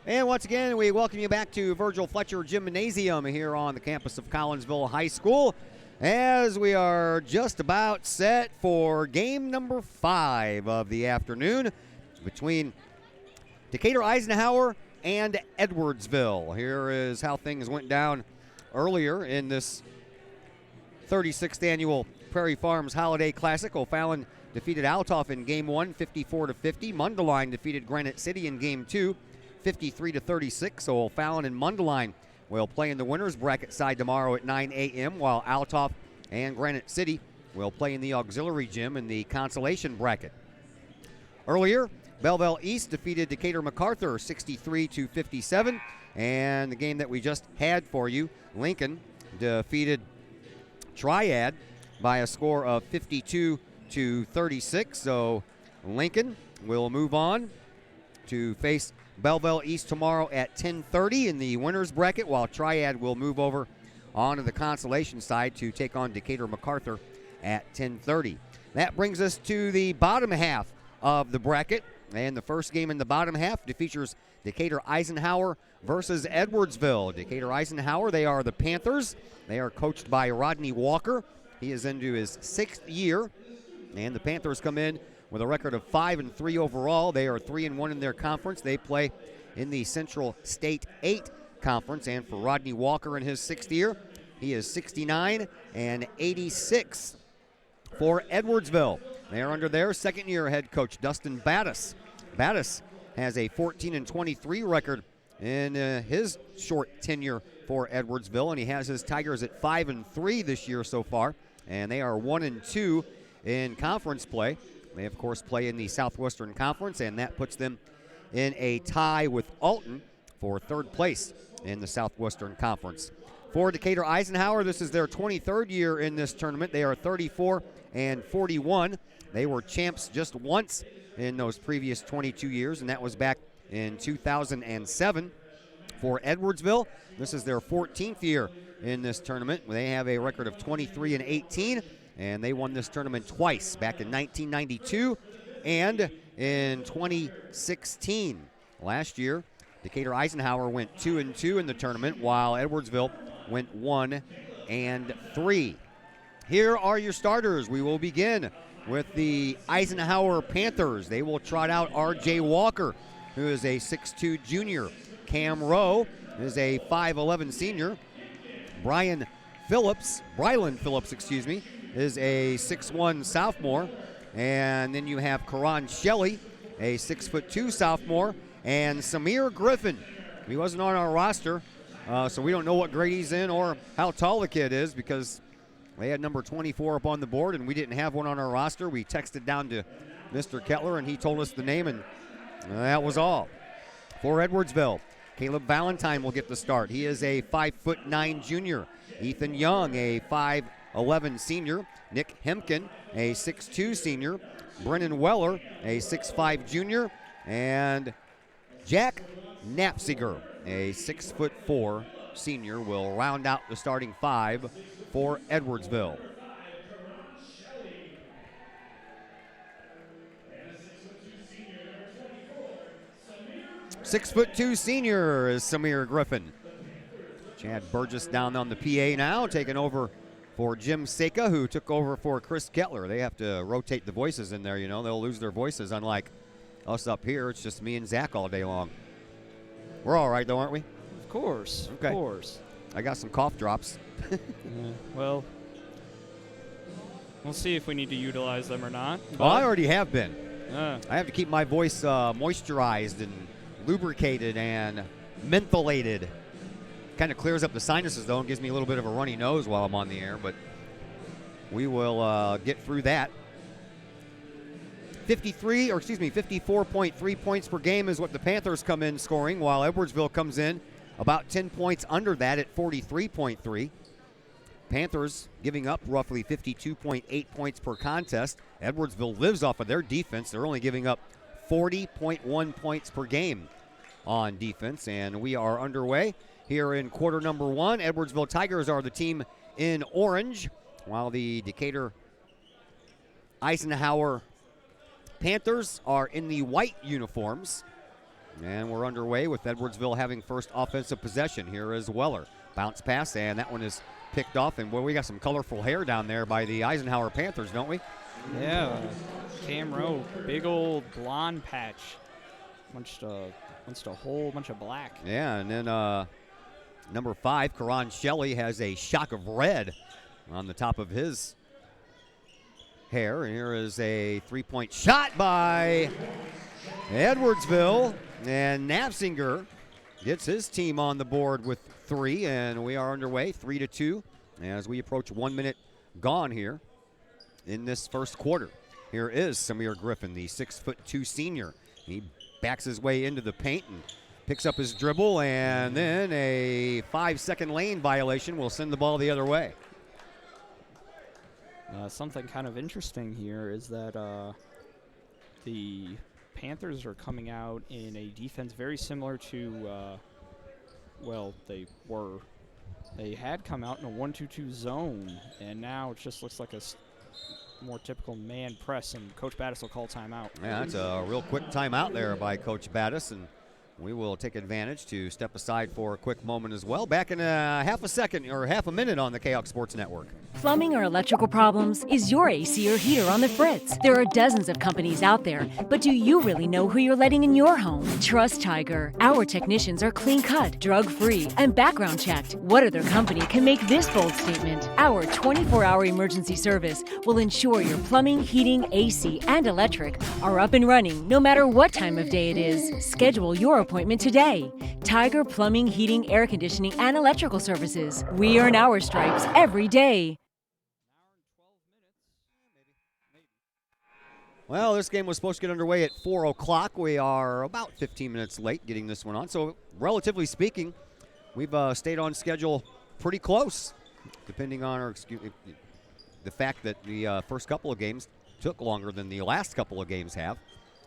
And once again, we welcome you back to Virgil Fletcher Gymnasium here on the campus of Collinsville High School as we are just about set for game number 5 of the afternoon between Decatur, Eisenhower, and Edwardsville. Here is how things went down earlier in this 36th annual Prairie Farms Holiday Classic. O'Fallon defeated Altoff in game 1, 54-50. Mundelein defeated Granite City in game 2, 53-36. So O'Fallon and Mundelein will play in the winners bracket side tomorrow at 9 a.m., while Altoff and Granite City will play in the auxiliary gym in the consolation bracket. Earlier, Belleville East defeated Decatur MacArthur 63-57. And the game that we just had for you, Lincoln defeated Triad by a score of 52-36. So Lincoln will move on to face Belleville East tomorrow at 10:30 in the winners bracket, while Triad will move over onto the consolation side to take on Decatur MacArthur at 10:30. That brings us to the bottom half of the bracket, and the first game in the bottom half features Decatur Eisenhower versus Edwardsville. Decatur Eisenhower, they are the Panthers. They are coached by Rodney Walker. He is into his 6th year, and the Panthers come in with a record of 5-3 overall. They are 3-1 in their conference. They play in the Central State 8 Conference. And for Rodney Walker in his 6th year, he is 69-86. For Edwardsville, they are under their 2nd-year head coach, Dustin Battis. Battis has a 14-23 record in his short tenure for Edwardsville, and he has his Tigers at 5-3 this year so far, and they are 1-2 in conference play. They, of course, play in the Southwestern Conference, and that puts them in a tie with Alton for 3rd place in the Southwestern Conference. For Decatur Eisenhower, this is their 23rd year in this tournament. They are 34-41. They were champs just once in those previous 22 years, and that was back in 2007. For Edwardsville, this is their 14th year in this tournament. They have a record of 23-18. And they won this tournament twice, back in 1992 and in 2016. Last year, Decatur Eisenhower went 2-2 in the tournament, while Edwardsville went 1-3. Here are your starters. We will begin with the Eisenhower Panthers. They will trot out R.J. Walker, who is a 6'2 junior. Cam Rowe is a 5'11 senior. Brylan Phillips, is a 6'1 sophomore. And then you have Karan Shelley, a 6'2 sophomore. And Samir Griffin. He wasn't on our roster, so we don't know what grade he's in or how tall the kid is, because they had number 24 up on the board and we didn't have one on our roster. We texted down to Mr. Kettler and he told us the name, and that was all. For Edwardsville, Caleb Valentine will get the start. He is a 5'9 junior. Ethan Young, a 5'11 senior. Nick Hemken, a 6'2 senior. Brennan Weller, a 6'5 junior. And Jack Knapziger, a 6'4 senior, will round out the starting 5 for Edwardsville. Six-foot-2 senior is Samir Griffin. Chad Burgess down on the PA now, taking over for Jim Seka, who took over for Chris Kettler. They have to rotate the voices in there, you know. They'll lose their voices, unlike us up here. It's just me and Zach all day long. We're all right, though, aren't we? Of course. Okay. Of course. I got some cough drops. Well, we'll see if we need to utilize them or not. Well, I already have been. I have to keep my voice moisturized and lubricated and mentholated. Kind of clears up the sinuses, though, and gives me a little bit of a runny nose while I'm on the air, but we will get through that. 54.3 points per game is what the Panthers come in scoring, while Edwardsville comes in about 10 points under that at 43.3. Panthers giving up roughly 52.8 points per contest. Edwardsville lives off of their defense. They're only giving up 40.1 points per game on defense, and we are underway here in quarter number 1. Edwardsville Tigers are the team in orange, while the Decatur Eisenhower Panthers are in the white uniforms. And we're underway with Edwardsville having first offensive possession. Here is Weller. Bounce pass, and that one is picked off. And, boy, we got some colorful hair down there by the Eisenhower Panthers, don't we? Yeah, Cam Rowe, big old blonde patch. Wants a whole bunch of black. Yeah, and then number 5, Karan Shelley, has a shock of red on the top of his hair. And here is a three-point shot by Edwardsville. And Knapsinger gets his team on the board with 3, and we are underway 3-2 as we approach 1 minute gone here in this first quarter. Here is Samir Griffin, the 6'2" senior. He backs his way into the paint and picks up his dribble, and then a 5-second lane violation will send the ball the other way. Something kind of interesting here is that the Panthers are coming out in a defense very similar to, they had come out in a 1-2-2 zone, and now it just looks like a more typical man press, and Coach Battis will call timeout. Yeah, that's a real quick timeout there by Coach Battis, and we will take advantage to step aside for a quick moment as well. Back in half a minute on the Kahoks Sports Network. Plumbing or electrical problems? Is your AC or heater on the fritz? There are dozens of companies out there, but do you really know who you're letting in your home? Trust Tiger. Our technicians are clean-cut, drug-free, and background checked. What other company can make this bold statement? Our 24-hour emergency service will ensure your plumbing, heating, AC, and electric are up and running no matter what time of day it is. Schedule your appointment today. Tiger Plumbing, Heating, Air Conditioning, and Electrical Services. We earn our stripes every day. Well, this game was supposed to get underway at 4 o'clock. We are about 15 minutes late getting this one on. So, relatively speaking, we've stayed on schedule pretty close, depending on the fact that the first couple of games took longer than the last couple of games have.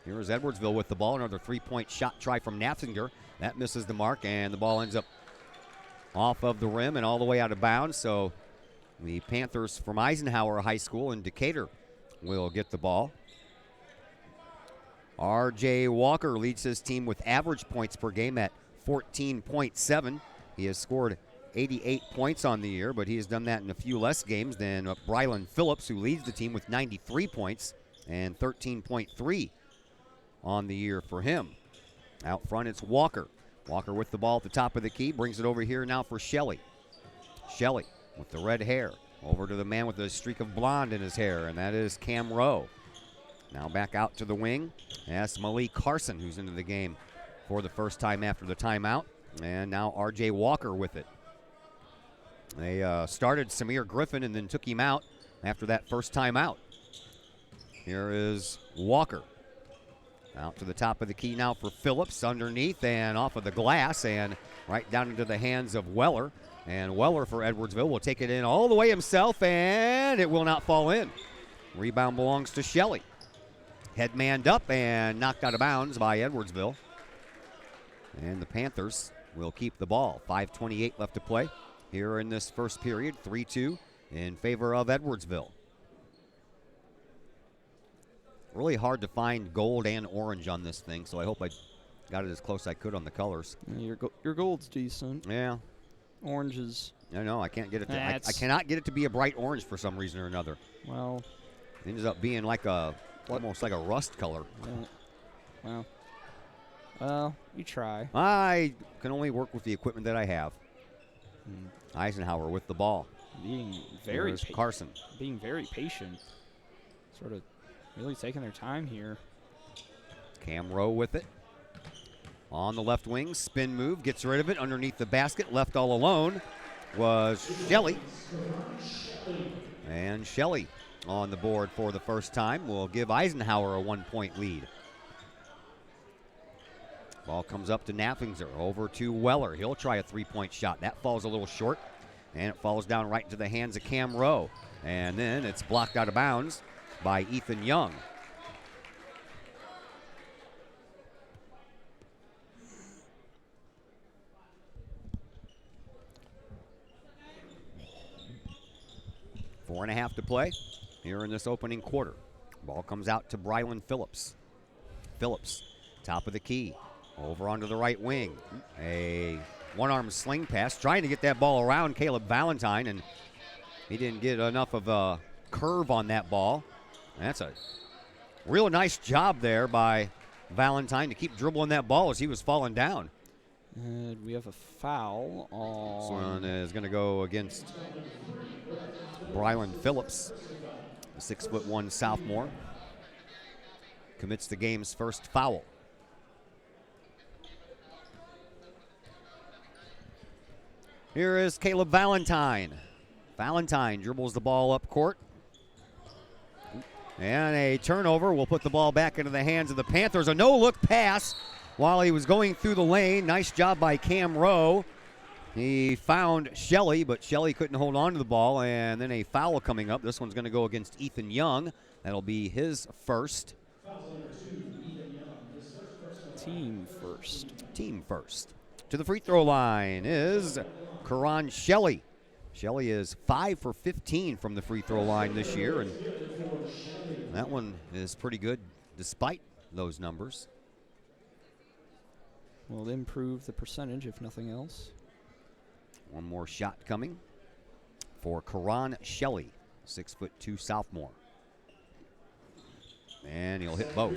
Here is Edwardsville with the ball. Another three-point shot try from Knapsinger. That misses the mark, and the ball ends up off of the rim and all the way out of bounds. So the Panthers from Eisenhower High School in Decatur will get the ball. R.J. Walker leads his team with average points per game at 14.7. He has scored 88 points on the year, but he has done that in a few less games than Brylan Phillips, who leads the team with 93 points and 13.3 on the year for him. Out front, it's Walker. Walker with the ball at the top of the key, brings it over here now for Shelley. Shelley with the red hair. Over to the man with a streak of blonde in his hair, and that is Cam Rowe. Now back out to the wing. That's Malik Carson, who's into the game for the first time after the timeout. And now R.J. Walker with it. They started Samir Griffin and then took him out after that first timeout. Here is Walker. Out to the top of the key now for Phillips, underneath and off of the glass and right down into the hands of Weller. And Weller for Edwardsville will take it in all the way himself, and it will not fall in. Rebound belongs to Shelley. Head manned up and knocked out of bounds by Edwardsville. And the Panthers will keep the ball. 5:28 left to play here in this first period. 3-2 in favor of Edwardsville. Really hard to find gold and orange on this thing, so I hope I got it as close as I could on the colors. Your gold's decent. Yeah. Orange is... No, I can't get it to... I cannot get it to be a bright orange for some reason or another. Well... It ends up being like almost like a rust color. Well, you try. I can only work with the equipment that I have. Eisenhower with the ball. Being very Carson. Being very patient. Sort of really taking their time here. Cam Rowe with it. On the left wing, spin move, gets rid of it underneath the basket. Left all alone was Shelley. And Shelley on the board for the first time will give Eisenhower a 1-point lead. Ball comes up to Knapsinger, over to Weller. He'll try a three-point shot. That falls a little short, and it falls down right into the hands of Cam Rowe. And then it's blocked out of bounds by Ethan Young. Four and a half to play here in this opening quarter. Ball comes out to Brylan Phillips. Phillips, top of the key. Over onto the right wing. A one-arm sling pass, trying to get that ball around Caleb Valentine, and he didn't get enough of a curve on that ball. That's a real nice job there by Valentine to keep dribbling that ball as he was falling down. And we have a foul on. This one is going to go against Brylan Phillips, the 6'1" sophomore. Commits the game's first foul. Here is Caleb Valentine. Valentine dribbles the ball up court. And a turnover will put the ball back into the hands of the Panthers. A no-look pass while he was going through the lane. Nice job by Cam Rowe. He found Shelley, but Shelley couldn't hold on to the ball. And then a foul coming up. This one's going to go against Ethan Young. That'll be his first. Team first. Team first. To the free throw line is Karan Shelley. Shelley is 5 for 15 from the free throw line this year, and that one is pretty good despite those numbers. Will improve the percentage, if nothing else. One more shot coming for Karan Shelley, 6'2" sophomore. And he'll hit both.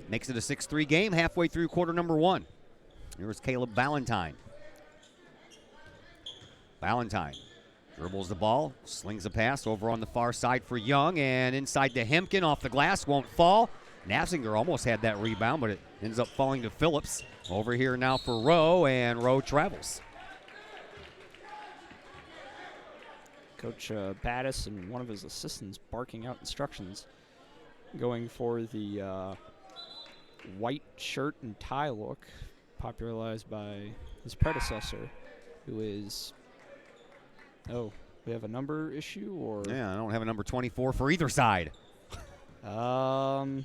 Makes it a 6-3 game halfway through quarter number 1. Here's Caleb Valentine. Valentine dribbles the ball, slings a pass over on the far side for Young, and inside to Hemken, off the glass, won't fall. Nafzinger almost had that rebound, but it ends up falling to Phillips. Over here now for Rowe, and Rowe travels. Coach Battis and one of his assistants barking out instructions, going for the white shirt and tie look, popularized by his predecessor, who is... Oh, we have a number issue, or? Yeah, I don't have a number 24 for either side. I don't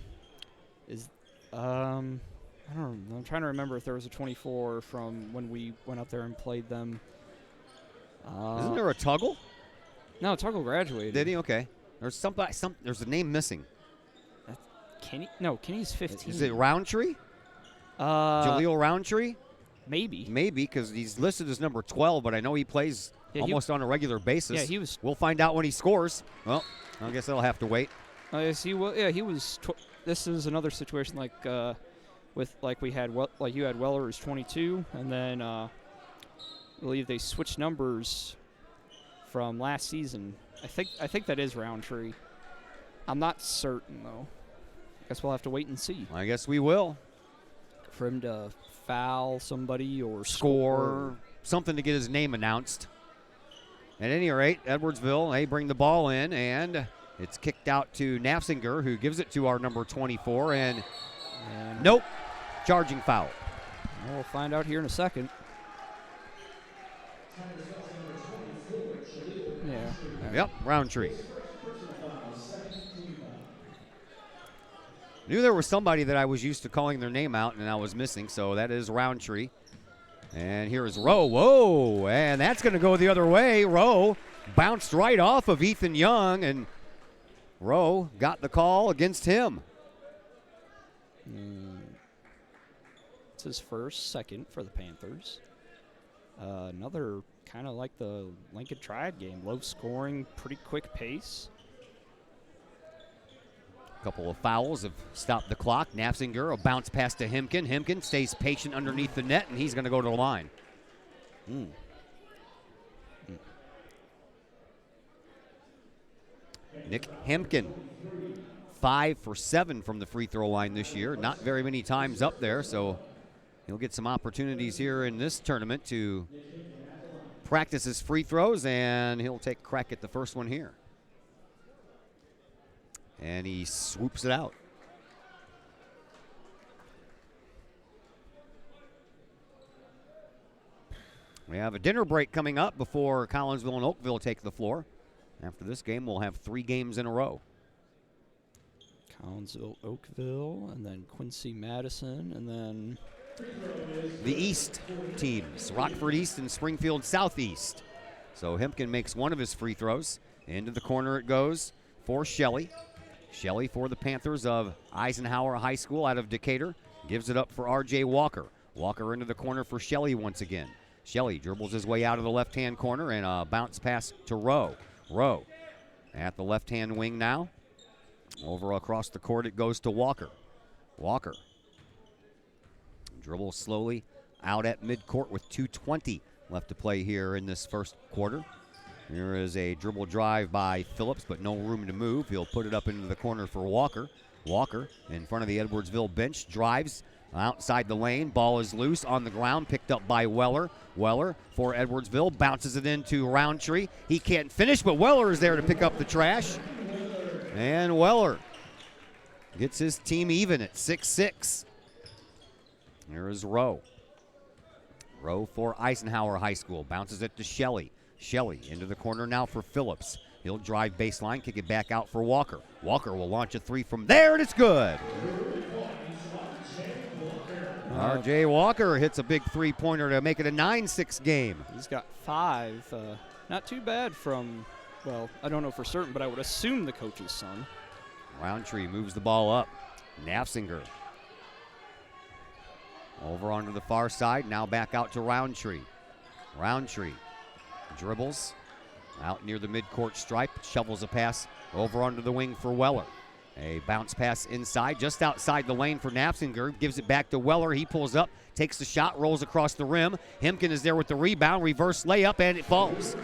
know. I'm trying to remember if there was a 24 from when we went up there and played them. Isn't there a Tuggle? No, Tuggle graduated. Did he? Okay. There's there's a name missing. Kenny? No, Kenny's 15. Is it Roundtree? Jaleel Roundtree? Maybe. Maybe, because he's listed as number 12, but I know he plays almost on a regular basis. Yeah, he was. We'll find out when he scores. Well, I guess I'll have to wait. Yes, he was. Yeah, he was. This is another situation like you had Weller is 22, and then I believe they switched numbers from last season. I think that is Roundtree. I'm not certain though. Guess we'll have to wait and see. I guess we will. For him to foul somebody or score something to get his name announced. At any rate, Edwardsville, they bring the ball in, and it's kicked out to Nafzinger, who gives it to our number 24, and nope, charging foul. We'll find out here in a second. Yeah. Yep, Roundtree. Knew there was somebody that I was used to calling their name out, and I was missing, so that is Roundtree. And here is Rowe. Whoa, and that's going to go the other way. Rowe bounced right off of Ethan Young, and Rowe got the call against him. It's his second for the Panthers. Another kind of like the Lincoln Triad game. Low scoring, pretty quick pace. Couple of fouls have stopped the clock. Nafzinger, a bounce pass to Hemken. Hemken stays patient underneath the net, and he's going to go to the line. Nick Hemken, 5 for 7 from the free throw line this year. Not very many times up there, so he'll get some opportunities here in this tournament to practice his free throws, and he'll take a crack at the first one here. And he swoops it out. We have a dinner break coming up before Collinsville and Oakville take the floor. After this game, we'll have 3 games in a row. Collinsville, Oakville, and then Quincy Madison, and then the East teams, Rockford East and Springfield Southeast. So Hemken makes one of his free throws. Into the corner it goes for Shelley. Shelley for the Panthers of Eisenhower High School out of Decatur. Gives it up for R.J. Walker. Walker into the corner for Shelley once again. Shelley dribbles his way out of the left-hand corner and a bounce pass to Rowe. Rowe at the left-hand wing now. Over across the court it goes to Walker. Walker dribbles slowly out at midcourt with 2:20 left to play here in this first quarter. Here is a dribble drive by Phillips, but no room to move. He'll put it up into the corner for Walker. Walker in front of the Edwardsville bench, drives outside the lane. Ball is loose on the ground, picked up by Weller. Weller for Edwardsville, bounces it into Roundtree. He can't finish, but Weller is there to pick up the trash. And Weller gets his team even at 6-6. Here is Rowe. Rowe for Eisenhower High School, bounces it to Shelley. Shelley into the corner now for Phillips. He'll drive baseline, kick it back out for Walker. Walker will launch a three from there, and it's good. R.J. Walker hits a big three-pointer to make it a 9-6 game. He's got 5. Not too bad from, well, I don't know for certain, but I would assume the coach's son. Roundtree moves the ball up. Nafsinger over onto the far side, now back out to Roundtree. Roundtree dribbles out near the midcourt stripe, shovels a pass over onto the wing for Weller. A bounce pass inside, just outside the lane for Nafsinger, gives it back to Weller. He pulls up, takes the shot, rolls across the rim. Hemken is there with the rebound, reverse layup, and it falls.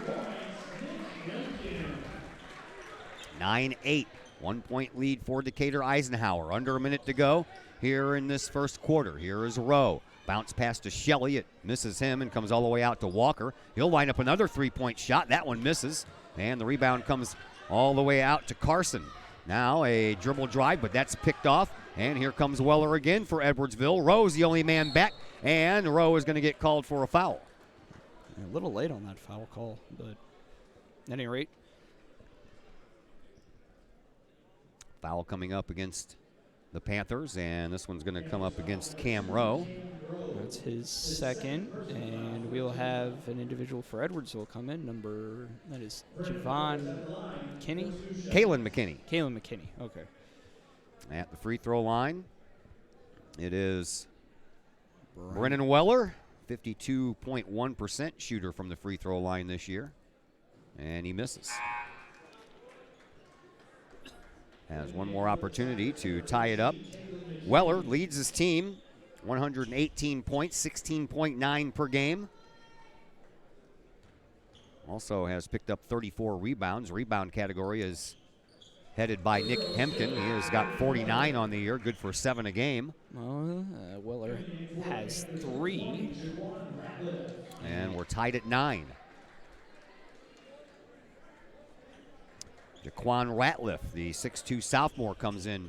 9-8, 1-point lead for Decatur Eisenhower. Under a minute to go here in this first quarter. Here is Rowe. Bounce pass to Shelley. It misses him and comes all the way out to Walker. He'll line up another three-point shot. That one misses. And the rebound comes all the way out to Carson. Now a dribble drive, but that's picked off. And here comes Weller again for Edwardsville. Rowe's the only man back, and Rowe is going to get called for a foul. A little late on that foul call, but at any rate. Foul coming up against the Panthers, and this one's going to come up against Cam Rowe. That's his second, and we'll have an individual for Edwardsville come in. That is Javon McKinney? Kalen McKinney. Kalen McKinney, okay. At the free throw line, it is Brennan Weller, 52.1% shooter from the free throw line this year, and he misses. Has one more opportunity to tie it up. Weller leads his team, 118 points, 16.9 per game. Also has picked up 34 rebounds. Rebound category is headed by Nick Hemken. He has got 49 on the year, good for 7 a game. Weller has 3. And we're tied at 9. Jaquan Ratliff, the 6'2 sophomore, comes in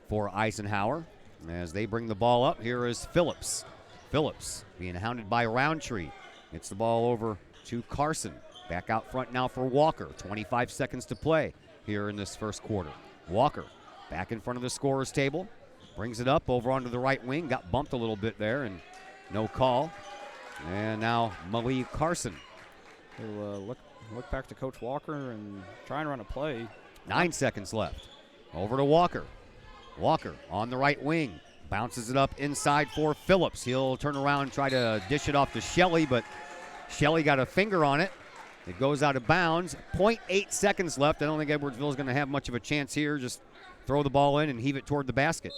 for Eisenhower. As they bring the ball up, here is Phillips. Phillips being hounded by Roundtree. Gets the ball over to Carson. Back out front now for Walker. 25 seconds to play here in this first quarter. Walker back in front of the scorer's table. Brings it up over onto the right wing. Got bumped a little bit there and no call. And now Malik Carson. He'll look back to Coach Walker and try and run a play. 9 seconds left. Over to Walker. Walker on the right wing. Bounces it up inside for Phillips. He'll turn around and try to dish it off to Shelley, but Shelley got a finger on it. It goes out of bounds. 0.8 seconds left. I don't think Edwardsville is going to have much of a chance here. Just throw the ball in and heave it toward the basket.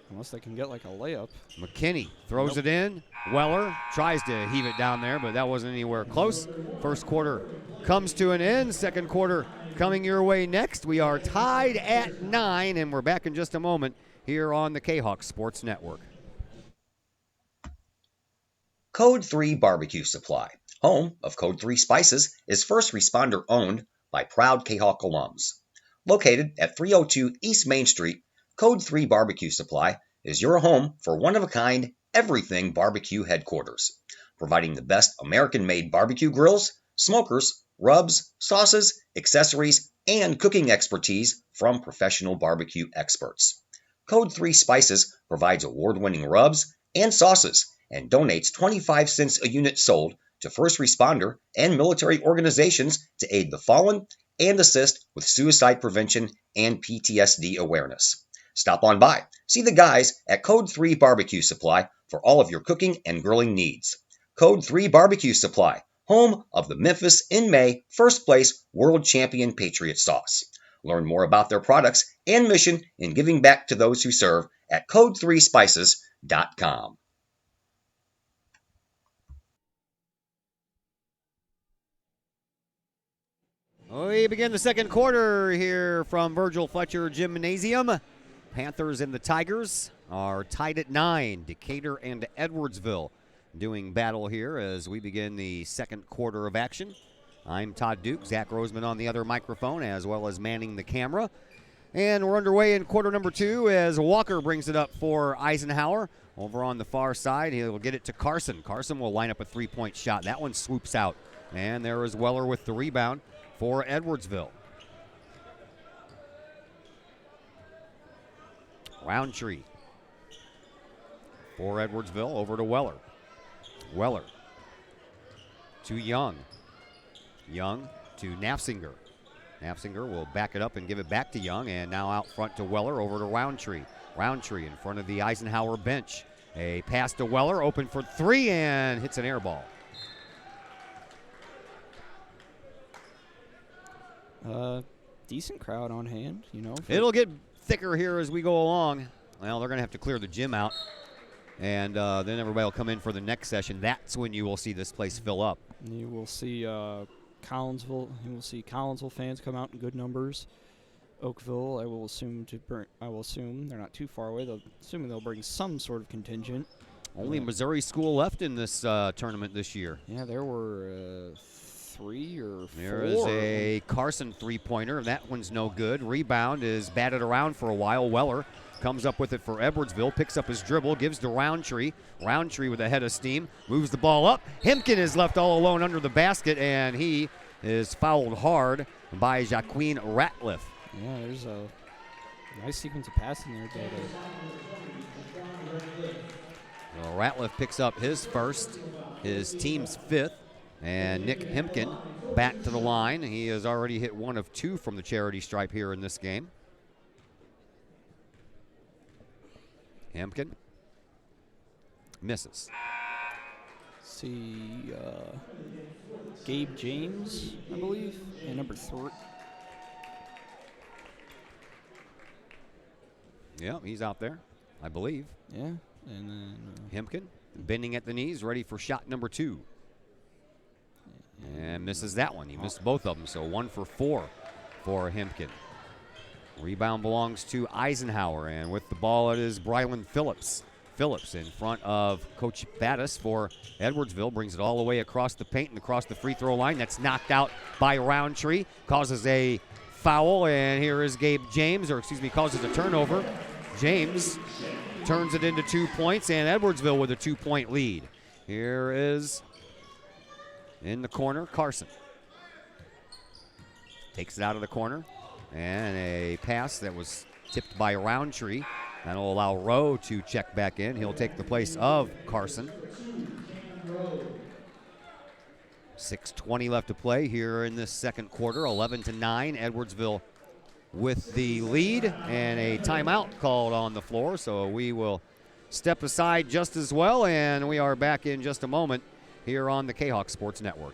Unless they can get like a layup. McKinney throws it in. Weller tries to heave it down there, but that wasn't anywhere close. First quarter comes to an end. Second quarter coming your way next. We are tied at 9, and we're back in just a moment here on the Kahoks Sports Network. Code 3 Barbecue Supply, home of Code 3 Spices, is first responder owned by proud Kahawk alums. Located at 302 East Main Street, Code 3 Barbecue Supply is your home for one-of-a-kind everything barbecue headquarters, providing the best American-made barbecue grills, smokers, rubs, sauces, accessories, and cooking expertise from professional barbecue experts. Code 3 Spices provides award-winning rubs and sauces and donates 25 cents a unit sold to first responder and military organizations to aid the fallen and assist with suicide prevention and PTSD awareness. Stop on by. See the guys at Code 3 Barbecue Supply for all of your cooking and grilling needs. Code 3 Barbecue Supply, home of the Memphis in May first place world champion Patriot sauce. Learn more about their products and mission in giving back to those who serve at code3spices.com. We begin the second quarter here from Virgil Fletcher Gymnasium. Panthers and the Tigers are tied at 9. Decatur and Edwardsville doing battle here as we begin the second quarter of action. I'm Todd Duke, Zach Roseman on the other microphone, as well as manning the camera. And we're underway in quarter number 2 as Walker brings it up for Eisenhower. Over on the far side, he'll get it to Carson. Carson will line up a three-point shot. That one swoops out. And there is Weller with the rebound for Edwardsville. Roundtree for Edwardsville, over to Weller. Weller to Young. Young to Knapsinger. Knapsinger will back it up and give it back to Young, and now out front to Weller, over to Roundtree. Roundtree in front of the Eisenhower bench. A pass to Weller, open for three, and hits an air ball. Decent crowd on hand, you know. It'll get thicker here as we go along. Well, they're going to have to clear the gym out, and then everybody will come in for the next session. That's when you will see this place fill up. You will see Collinsville. You will see Collinsville fans come out in good numbers. Oakville, I will assume they're not too far away. Assuming they'll bring some sort of contingent. Only Missouri school left in this tournament this year. Yeah, there were 3 or 4. There is a Carson three-pointer. That one's no good. Rebound is batted around for a while. Weller comes up with it for Edwardsville, picks up his dribble, gives to Roundtree. Roundtree with a head of steam, moves the ball up. Hemken is left all alone under the basket, and he is fouled hard by Jaqueen Ratliff. Yeah, there's a nice sequence of passing there. Well, Ratliff picks up his first, his team's 5th, and Nick Hemken back to the line. He has already hit 1 of 2 from the charity stripe here in this game. Hemken misses. See Gabe James, I believe, and number 3. Yeah, he's out there, I believe. Yeah, and then Hemken bending at the knees, ready for shot number 2. And misses that one. He missed both of them, so 1 for 4 for Hemken. Rebound belongs to Eisenhower, and with the ball it is Brylan Phillips. Phillips in front of Coach Battis for Edwardsville, brings it all the way across the paint and across the free throw line. That's knocked out by Roundtree, causes a foul, and here is Gabe James, causes a turnover. James turns it into 2 points, and Edwardsville with a 2-point lead. Here is, in the corner, Carson. Takes it out of the corner, and a pass that was tipped by Roundtree. That'll allow Rowe to check back in. He'll take the place of Carson. 6:20 left to play here in this second quarter. 11-9, Edwardsville with the lead, and a timeout called on the floor, so we will step aside just as well, and we are back in just a moment here on the Kahoks Sports Network.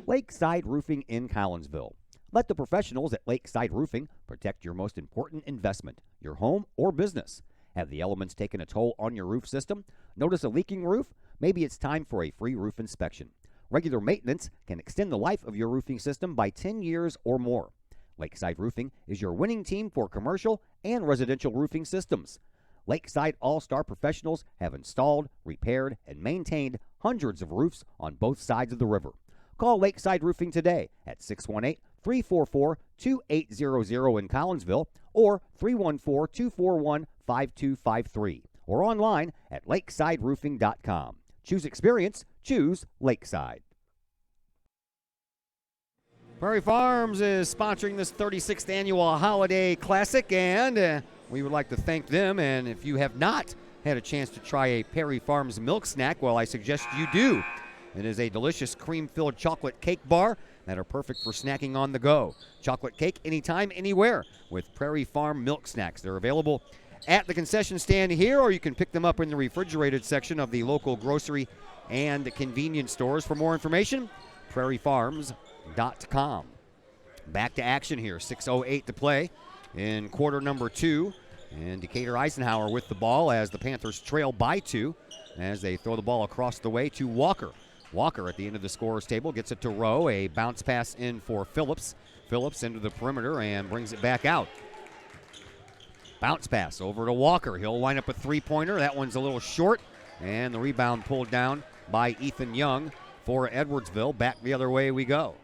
Lakeside Roofing in Collinsville. Let the professionals at Lakeside Roofing protect your most important investment, your home or business. Have the elements taken a toll on your roof system? Notice a leaking roof? Maybe it's time for a free roof inspection. Regular maintenance can extend the life of your roofing system by 10 years or more. Lakeside Roofing is your winning team for commercial and residential roofing systems. Lakeside All-Star professionals have installed, repaired, and maintained hundreds of roofs on both sides of the river. Call Lakeside Roofing today at 618-344-2800 in Collinsville or 314-241-5253 or online at lakesideroofing.com. Choose experience, choose Lakeside. Prairie Farms is sponsoring this 36th annual Holiday Classic, and we would like to thank them. And if you have not had a chance to try a Prairie Farms milk snack, well, I suggest you do. It is a delicious cream-filled chocolate cake bar that are perfect for snacking on the go. Chocolate cake anytime, anywhere with Prairie Farm Milk Snacks. They're available at the concession stand here, or you can pick them up in the refrigerated section of the local grocery and convenience stores. For more information, prairiefarms.com. Back to action here, 6:08 to play in quarter number 2. And Decatur Eisenhower with the ball as the Panthers trail by 2 as they throw the ball across the way to Walker. Walker at the end of the scorer's table gets it to Rowe. A bounce pass in for Phillips. Phillips into the perimeter and brings it back out. Bounce pass over to Walker. He'll line up a three-pointer. That one's a little short. And the rebound pulled down by Ethan Young for Edwardsville. Back the other way we go.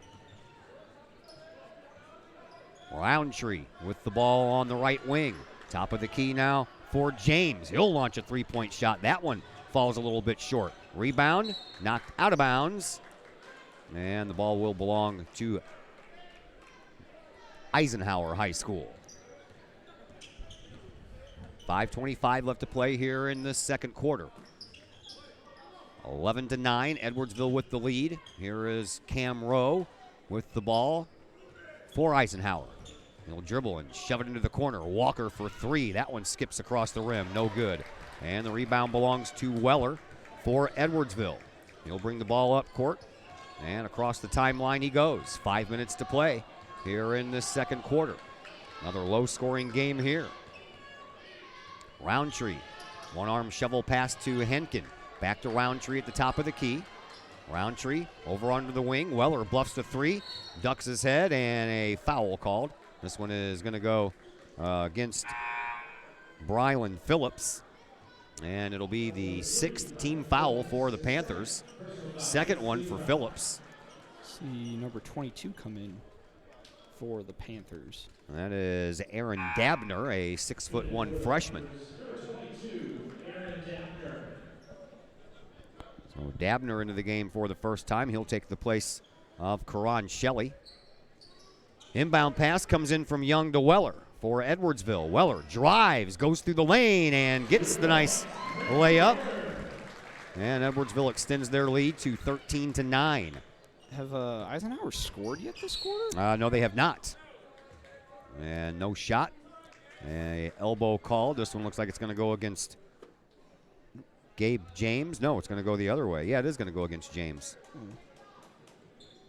Roundtree with the ball on the right wing. Top of the key now for James. He'll launch a three-point shot. That one falls a little bit short. Rebound, knocked out of bounds. And the ball will belong to Eisenhower High School. 5:25 left to play here in the second quarter. 11-9, Edwardsville with the lead. Here is Cam Rowe with the ball for Eisenhower. He'll dribble and shove it into the corner. Walker for three. That one skips across the rim. No good. And the rebound belongs to Weller for Edwardsville. He'll bring the ball up court. And across the timeline he goes. 5 minutes to play here in this second quarter. Another low-scoring game here. Roundtree. One-arm shovel pass to Henkin. Back to Roundtree at the top of the key. Roundtree over under the wing. Weller bluffs the three. Ducks his head and a foul called. This one is going to go against Brylan Phillips. And it'll be the 6th team foul for the Panthers. Second one for Phillips. See number 22 come in for the Panthers. That is Aaron Dabner, a 6'1" freshman. So Dabner into the game for the first time. He'll take the place of Karan Shelley. Inbound pass comes in from Young to Weller for Edwardsville. Weller drives, goes through the lane, and gets the nice layup. And Edwardsville extends their lead to 13-9. Have Eisenhower scored yet this quarter? No, they have not. And no shot. A elbow call. This one looks like it's going to go against Gabe James. No, it's going to go the other way. Yeah, it is going to go against James.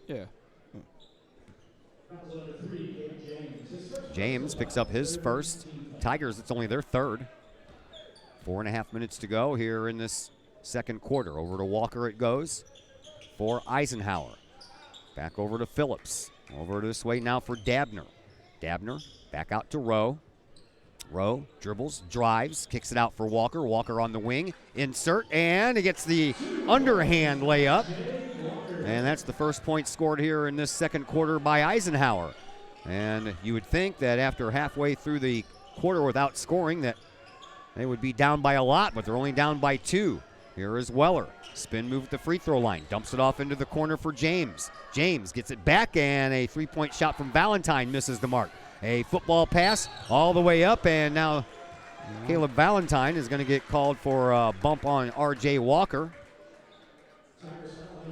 Yeah. James picks up his first. Tigers, it's only their third. 4.5 minutes to go here in this second quarter. Over to Walker it goes for Eisenhower. Back over to Phillips. Over this way now for Dabner. Dabner back out to Rowe. Rowe dribbles, drives, kicks it out for Walker. Walker on the wing. Insert, and he gets the underhand layup. And that's the first point scored here in this second quarter by Eisenhower. And you would think that after halfway through the quarter without scoring that they would be down by a lot, but they're only down by 2. Here is Weller. Spin move at the free throw line. Dumps it off into the corner for James. James gets it back, and a three-point shot from Valentine misses the mark. A football pass all the way up, and now Caleb Valentine is going to get called for a bump on R.J. Walker.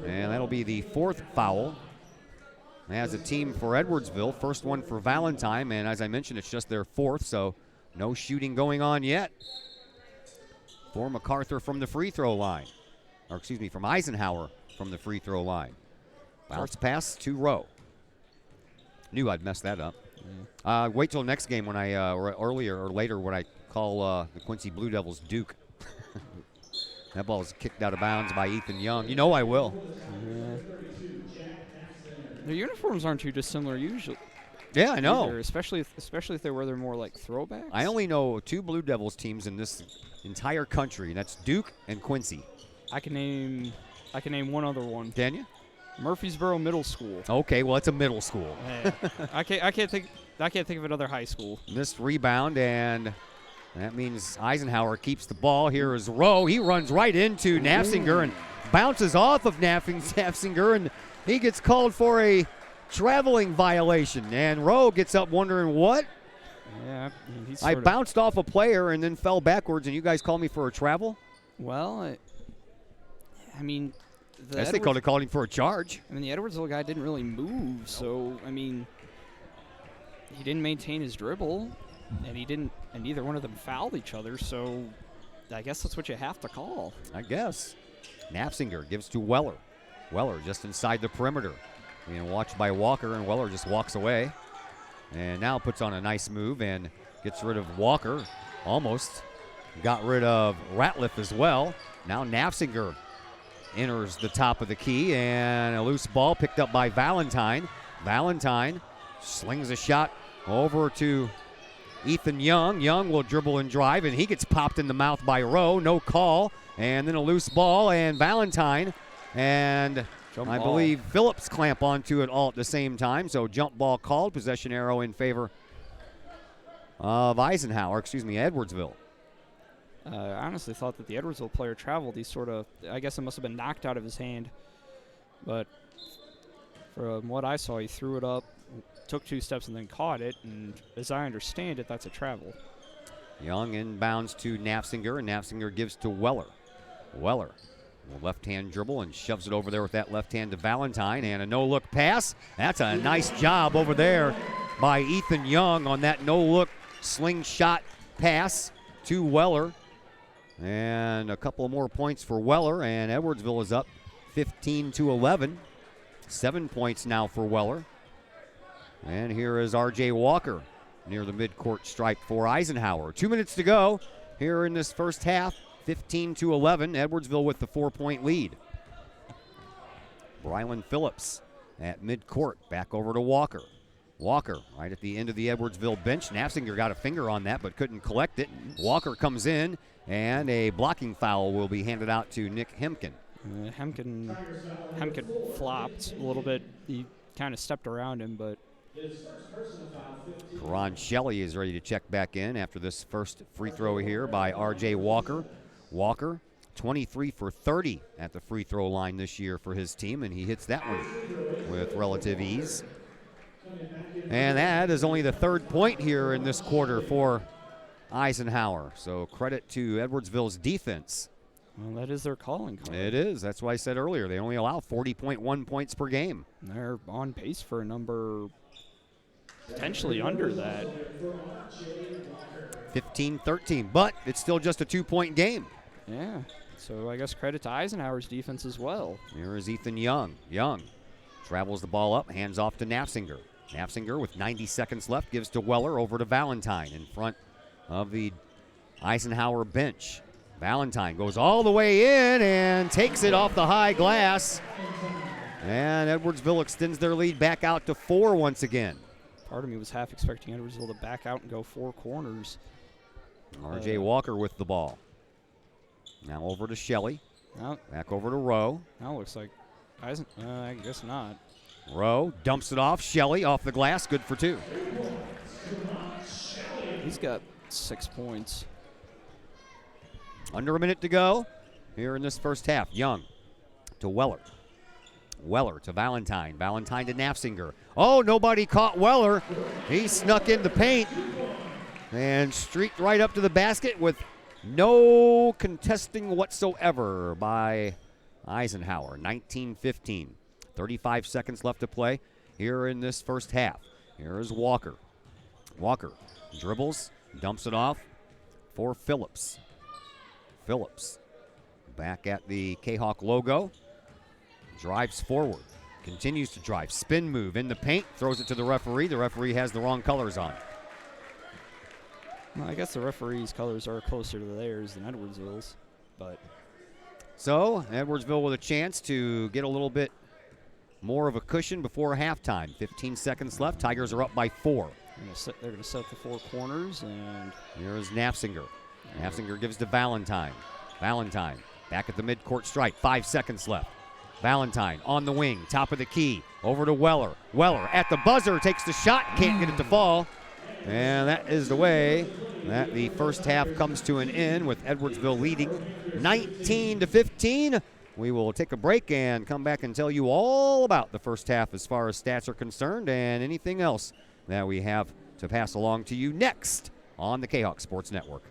And that'll be the 4th foul. As a team for Edwardsville, first one for Valentine, and as I mentioned, it's just their 4th, so no shooting going on yet. For MacArthur from the free throw line. Or excuse me, from Eisenhower from the free throw line. Bounce pass to Rowe. Knew I'd mess that up. Wait till next game when I, or earlier or later when I call the Quincy Blue Devils Duke. That ball is kicked out of bounds by Ethan Young. You know I will. Yeah. Their uniforms aren't too dissimilar usually. Yeah, I know. Either, especially if they wear their more like throwbacks. I only know 2 Blue Devils teams in this entire country, and that's Duke and Quincy. I can name one other one. Can you? Murfreesboro Middle School. Okay, well it's a middle school. Yeah. I can't think of another high school. Missed rebound, and that means Eisenhower keeps the ball. Here is Rowe. He runs right into Nafsinger and bounces off of Nafsinger, and he gets called for a traveling violation. And Rowe gets up wondering what? Yeah, I bounced off a player and then fell backwards, and you guys call me for a travel? Well, I mean, the Guess they could have called him for a charge. I mean, the Edwardsville guy didn't really move, so I mean, he didn't maintain his dribble, and neither one of them fouled each other. So I guess that's what you have to call. I guess. Knapsinger gives to Weller. Weller just inside the perimeter. Being watched by Walker, and Weller just walks away. And now puts on a nice move and gets rid of Walker. Almost got rid of Ratliff as well. Now Knapsinger enters the top of the key, and a loose ball picked up by Valentine. Valentine slings a shot over to Ethan Young. Young will dribble and drive, and he gets popped in the mouth by Rowe. No call. And then a loose ball, and Valentine and I believe Phillips clamp onto it all at the same time. So jump ball called. Possession arrow in favor of Edwardsville. I honestly thought that the Edwardsville player traveled. I guess it must have been knocked out of his hand. But from what I saw, he threw it up, took 2 steps, and then caught it. And as I understand it, that's a travel. Young inbounds to Knapsinger, and Knapsinger gives to Weller. Weller, left-hand dribble, and shoves it over there with that left hand to Valentine, and a no-look pass. That's a nice job over there by Ethan Young on that no-look slingshot pass to Weller. And a couple more points for Weller, and Edwardsville is up 15-11. 7 points now for Weller. And here is R.J. Walker near the midcourt stripe for Eisenhower. 2 minutes to go here in this first half. 15-11, Edwardsville with the 4-point lead. Brylan Phillips at midcourt, back over to Walker. Walker right at the end of the Edwardsville bench. Knapsinger got a finger on that but couldn't collect it. Walker comes in, and a blocking foul will be handed out to Nick Hemken. Hemken flopped a little bit. He kind of stepped around him, but Karan Shelley is ready to check back in after this first free throw here by R.J. Walker. Walker, 23 for 30 at the free throw line this year for his team, and he hits that one with relative ease. And that is only the 3rd point here in this quarter for Eisenhower. So credit to Edwardsville's defense. Well, that is their calling card. It is. That's why I said earlier they only allow 40.1 points per game. They're on pace for a number potentially under that. 15-13, but it's still just a 2-point game. Yeah, so I guess credit to Eisenhower's defense as well. Here is Ethan Young. Young travels the ball up, hands off to Knapsinger. Knapsinger with 90 seconds left gives to Weller, over to Valentine in front of the Eisenhower bench. Valentine goes all the way in and takes it off the high glass. And Edwardsville extends their lead back out to 4 once again. Part of me was half expecting Edwardsville to back out and go 4 corners. R.J. Walker with the ball. Now over to Shelley. Back over to Rowe. Now it looks like I guess not. Rowe dumps it off. Shelley off the glass. Good for 2. He's got 6 points. Under a minute to go here in this first half. Young to Weller. Weller to Valentine. Valentine to Knapsinger. Oh, nobody caught Weller. He snuck in the paint and streaked right up to the basket with no contesting whatsoever by Eisenhower. 19-15. 35 seconds left to play here in this first half. Here is Walker. Walker dribbles, dumps it off for Phillips. Phillips back at the Kahawk logo. Drives forward. Continues to drive. Spin move in the paint. Throws it to the referee. The referee has the wrong colors on. Well, I guess the referee's colors are closer to theirs than Edwardsville's. But so Edwardsville with a chance to get a little bit more of a cushion before halftime. 15 seconds left. Tigers are up by 4. They're going to set the 4 corners. And here is Knapsinger. Knapsinger gives to Valentine. Valentine back at the midcourt stripe. 5 seconds left. Valentine on the wing, top of the key, over to Weller. Weller at the buzzer, takes the shot, can't get it to fall. And that is the way that the first half comes to an end with Edwardsville leading 19-15. We will take a break and come back and tell you all about the first half as far as stats are concerned and anything else that we have to pass along to you next on the Kahawk Sports Network.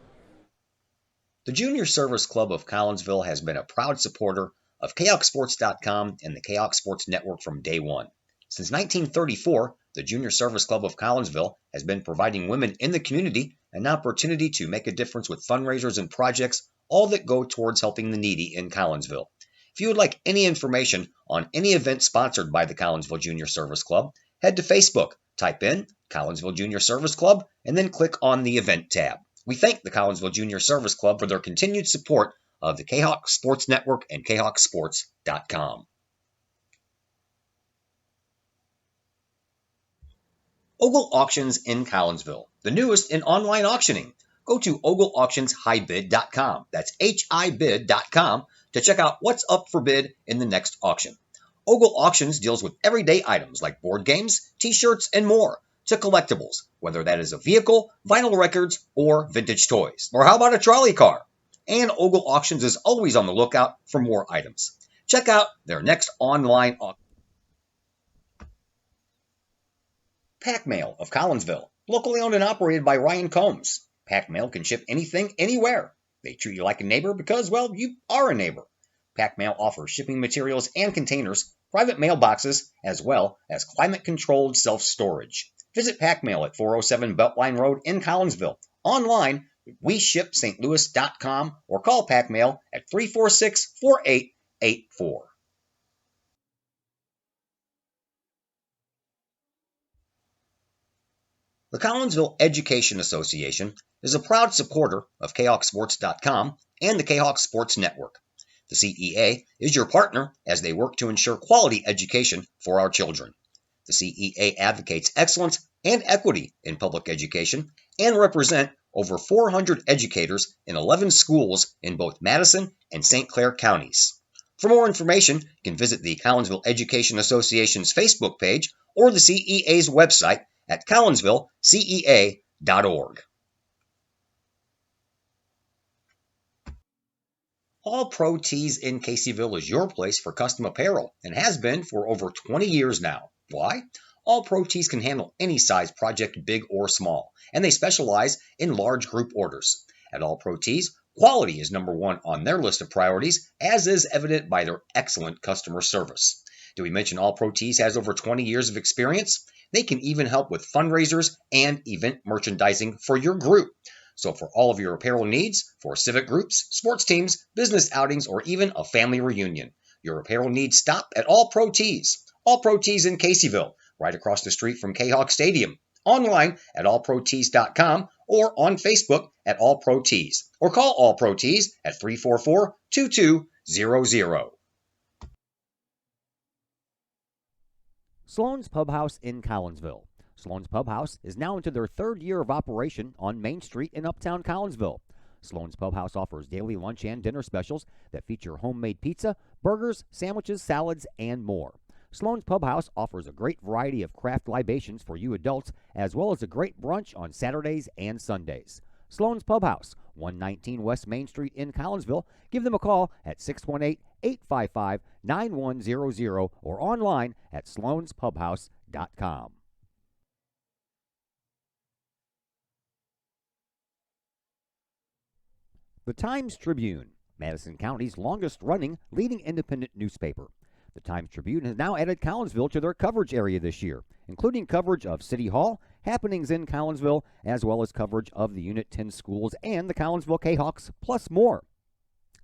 The Junior Service Club of Collinsville has been a proud supporter of KHOKSports.com and the Kahoks Sports Network from day one. Since 1934, the Junior Service Club of Collinsville has been providing women in the community an opportunity to make a difference with fundraisers and projects, all that go towards helping the needy in Collinsville. If you would like any information on any event sponsored by the Collinsville Junior Service Club, head to Facebook, type in Collinsville Junior Service Club, and then click on the Event tab. We thank the Collinsville Junior Service Club for their continued support of the Kahoks Sports Network and KHOKSports.com. Ogle Auctions in Collinsville, the newest in online auctioning. Go to ogleauctionshighbid.com, that's HIBid.com, to check out what's up for bid in the next auction. Ogle Auctions deals with everyday items like board games, t-shirts, and more, to collectibles, whether that is a vehicle, vinyl records, or vintage toys. Or how about a trolley car? And Ogle Auctions is always on the lookout for more items. Check out their next online auction. Pack Mail of Collinsville, locally owned and operated by Ryan Combs. Pack Mail can ship anything, anywhere. They treat you like a neighbor because, well, you are a neighbor. Pack Mail offers shipping materials and containers, private mailboxes, as well as climate-controlled self-storage. Visit Pack Mail at 407 Beltline Road in Collinsville. Online, WeShipSt.Louis.com, or call Pack Mail at 346-4884. The Collinsville Education Association is a proud supporter of KHOKSports.com and the Kahoks Sports Network. The CEA is your partner as they work to ensure quality education for our children. The CEA advocates excellence and equity in public education and represent over 400 educators in 11 schools in both Madison and St. Clair counties. For more information, you can visit the Collinsville Education Association's Facebook page or the CEA's website at collinsvillecea.org. All Pro Tees in Caseyville is your place for custom apparel and has been for over 20 years now. Why? All Pro Tees can handle any size project, big or small, and they specialize in large group orders. At All Pro Tees, quality is number one on their list of priorities, as is evident by their excellent customer service. Do we mention All Pro Tees has over 20 years of experience? They can even help with fundraisers and event merchandising for your group. So for all of your apparel needs, for civic groups, sports teams, business outings, or even a family reunion, your apparel needs stop at All Pro Tees. All Pro Tees in Caseyville, right across the street from Kahoks Stadium. Online at allprotees.com or on Facebook at All Pro Tees. Or call All Pro Tees at 344-2200. Sloan's Pub House in Collinsville. Sloan's Pub House is now into their third year of operation on Main Street in Uptown Collinsville. Sloan's Pub House offers daily lunch and dinner specials that feature homemade pizza, burgers, sandwiches, salads, and more. Sloan's Pub House offers a great variety of craft libations for you adults, as well as a great brunch on Saturdays and Sundays. Sloan's Pub House, 119 West Main Street in Collinsville. Give them a call at 618-855-9100 or online at sloanspubhouse.com. The Times-Tribune, Madison County's longest-running leading independent newspaper. The Times-Tribune has now added Collinsville to their coverage area this year, including coverage of City Hall, happenings in Collinsville, as well as coverage of the Unit 10 schools and the Collinsville Kahoks, plus more.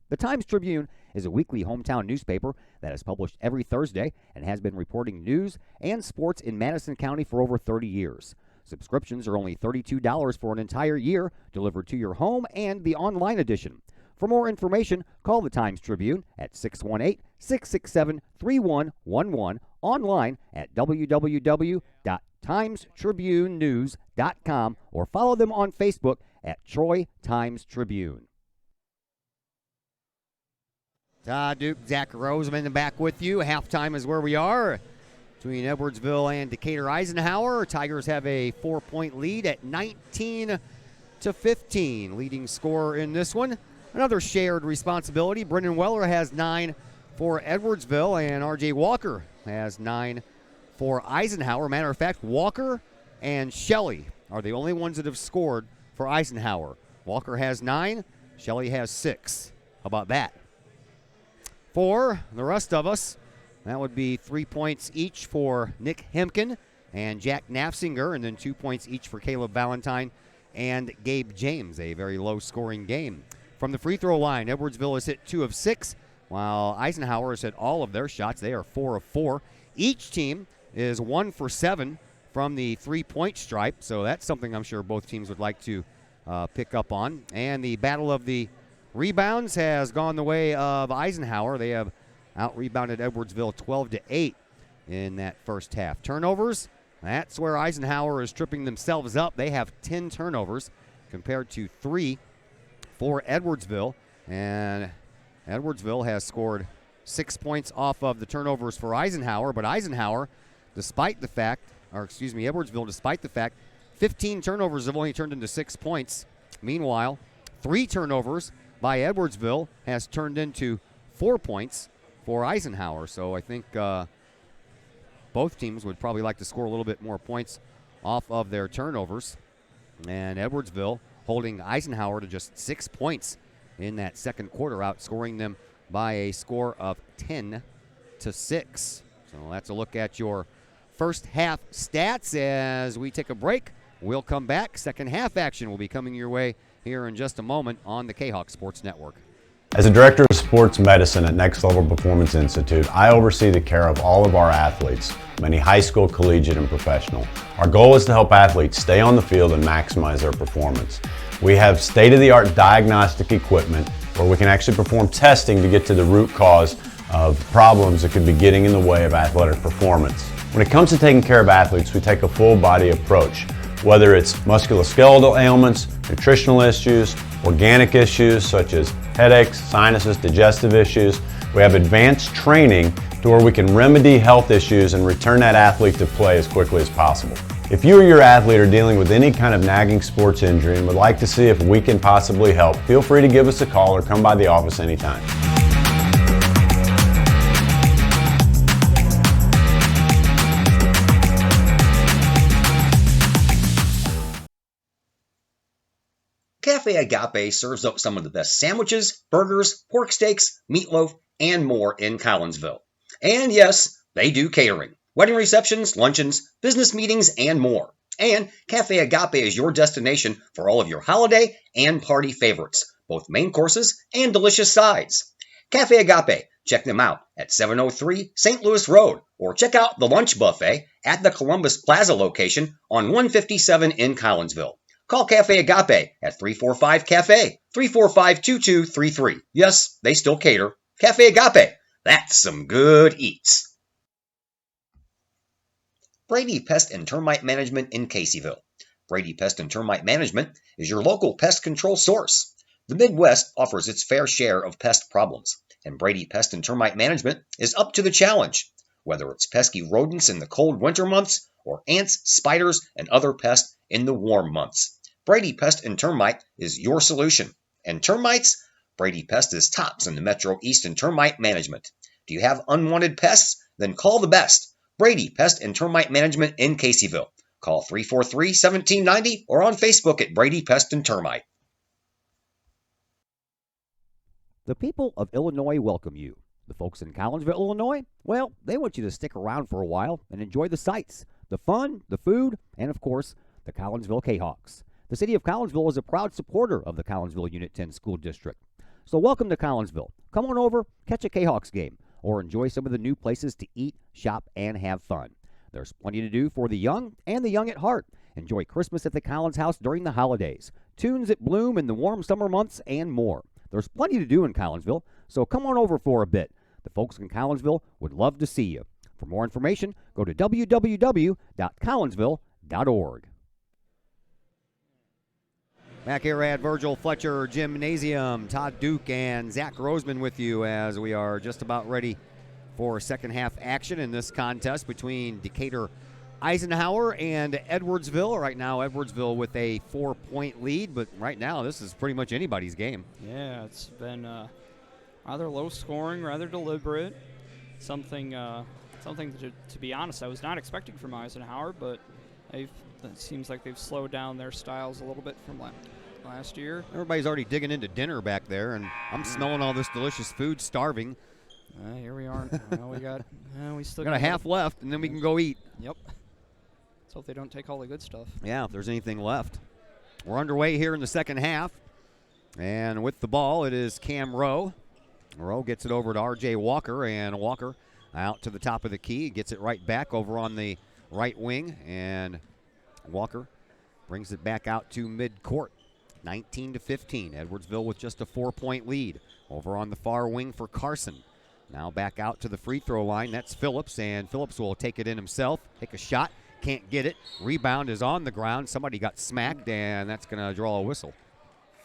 The Times-Tribune is a weekly hometown newspaper that is published every Thursday and has been reporting news and sports in Madison County for over 30 years. Subscriptions are only $32 for an entire year, delivered to your home and the online edition. For more information, call the Times-Tribune at 618-667-3111, online at www.timestribunenews.com, or follow them on Facebook at Troy Times-Tribune. Todd Duke, Zach Roseman back with you. Halftime is where we are between Edwardsville and Decatur Eisenhower. Tigers have a 4-point lead at 19-15. Leading scorer in this one. Another shared responsibility. Brendan Weller has 9 for Edwardsville, and R.J. Walker has 9 for Eisenhower. Matter of fact, Walker and Shelley are the only ones that have scored for Eisenhower. Walker has 9. Shelley has 6. How about that? For the rest of us, that would be 3 points each for Nick Hemken and Jack Nafsinger, and then 2 points each for Caleb Valentine and Gabe James. A very low-scoring game. From the free throw line, Edwardsville has hit 2 of 6, while Eisenhower has hit all of their shots. They are 4 of 4. Each team is 1 for 7 from the three-point stripe, so that's something I'm sure both teams would like to pick up on. And the battle of the rebounds has gone the way of Eisenhower. They have out-rebounded Edwardsville 12-8 in that first half. Turnovers, that's where Eisenhower is tripping themselves up. They have 10 turnovers compared to 3 for Edwardsville. And Edwardsville has scored 6 points off of the turnovers for Eisenhower. But Eisenhower, Edwardsville, despite the fact, 15 turnovers have only turned into 6 points. Meanwhile, 3 turnovers by Edwardsville has turned into 4 points for Eisenhower. So I think both teams would probably like to score a little bit more points off of their turnovers. And Edwardsville holding Eisenhower to just 6 points in that second quarter, outscoring them by a score of 10-6. So that's a look at your first half stats. As we take a break, we'll come back. Second half action will be coming your way here in just a moment on the Kahoks Sports Network. As a director of sports medicine at Next Level Performance Institute, I oversee the care of all of our athletes, many high school, collegiate, and professional. Our goal is to help athletes stay on the field and maximize their performance. We have state-of-the-art diagnostic equipment where we can actually perform testing to get to the root cause of problems that could be getting in the way of athletic performance. When it comes to taking care of athletes, we take a full-body approach. Whether it's musculoskeletal ailments, nutritional issues, organic issues such as headaches, sinuses, digestive issues, we have advanced training to where we can remedy health issues and return that athlete to play as quickly as possible. If you or your athlete are dealing with any kind of nagging sports injury and would like to see if we can possibly help, feel free to give us a call or come by the office anytime. Cafe Agape serves up some of the best sandwiches, burgers, pork steaks, meatloaf, and more in Collinsville. And yes, they do catering, wedding receptions, luncheons, business meetings, and more. And Cafe Agape is your destination for all of your holiday and party favorites, both main courses and delicious sides. Cafe Agape, check them out at 703 St. Louis Road, or check out the lunch buffet at the Columbus Plaza location on 157 in Collinsville. Call Cafe Agape at 345-CAFE, 345-2233. Yes, they still cater. Cafe Agape, that's some good eats. Brady Pest and Termite Management in Caseyville. Brady Pest and Termite Management is your local pest control source. The Midwest offers its fair share of pest problems, and Brady Pest and Termite Management is up to the challenge. Whether it's pesky rodents in the cold winter months or ants, spiders, and other pests in the warm months, Brady Pest and Termite is your solution. And termites? Brady Pest is tops in the Metro East in termite management. Do you have unwanted pests? Then call the best. Brady Pest and Termite Management in Caseyville. Call 343-1790 or on Facebook at Brady Pest and Termite. The people of Illinois welcome you. The folks in Collinsville, Illinois, well, they want you to stick around for a while and enjoy the sights, the fun, the food, and of course, the Collinsville Kahoks. The city of Collinsville is a proud supporter of the Collinsville Unit 10 School District. So welcome to Collinsville. Come on over, catch a Kahoks game, or enjoy some of the new places to eat, shop, and have fun. There's plenty to do for the young and the young at heart. Enjoy Christmas at the Collins House during the holidays, tunes at Bloom in the warm summer months, and more. There's plenty to do in Collinsville, so come on over for a bit. The folks in Collinsville would love to see you. For more information, go to www.collinsville.org. Back here at Virgil Fletcher Gymnasium, Todd Duke and Zach Roseman with you as we are just about ready for second half action in this contest between Decatur Eisenhower and Edwardsville. Right now, Edwardsville with a 4-point lead, but right now this is pretty much anybody's game. Yeah, it's been rather low scoring, rather deliberate. Something to be honest, I was not expecting from Eisenhower, but it seems like they've slowed down their styles a little bit from last year. Everybody's already digging into dinner back there, and I'm smelling all this delicious food, starving. Here we are. We still got a half left, and then we can go eat. Yep. Let's hope they don't take all the good stuff. Yeah, if there's anything left. We're underway here in the second half. And with the ball, it is Cam Rowe. Rowe gets it over to R.J. Walker, and Walker out to the top of the key. Gets it right back over on the right wing, and Walker brings it back out to midcourt. 19-15. Edwardsville with just a 4-point lead. Over on the far wing for Carson. Now back out to the free throw line. That's Phillips, and Phillips will take it in himself. Take a shot. Can't get it. Rebound is on the ground. Somebody got smacked, and that's going to draw a whistle.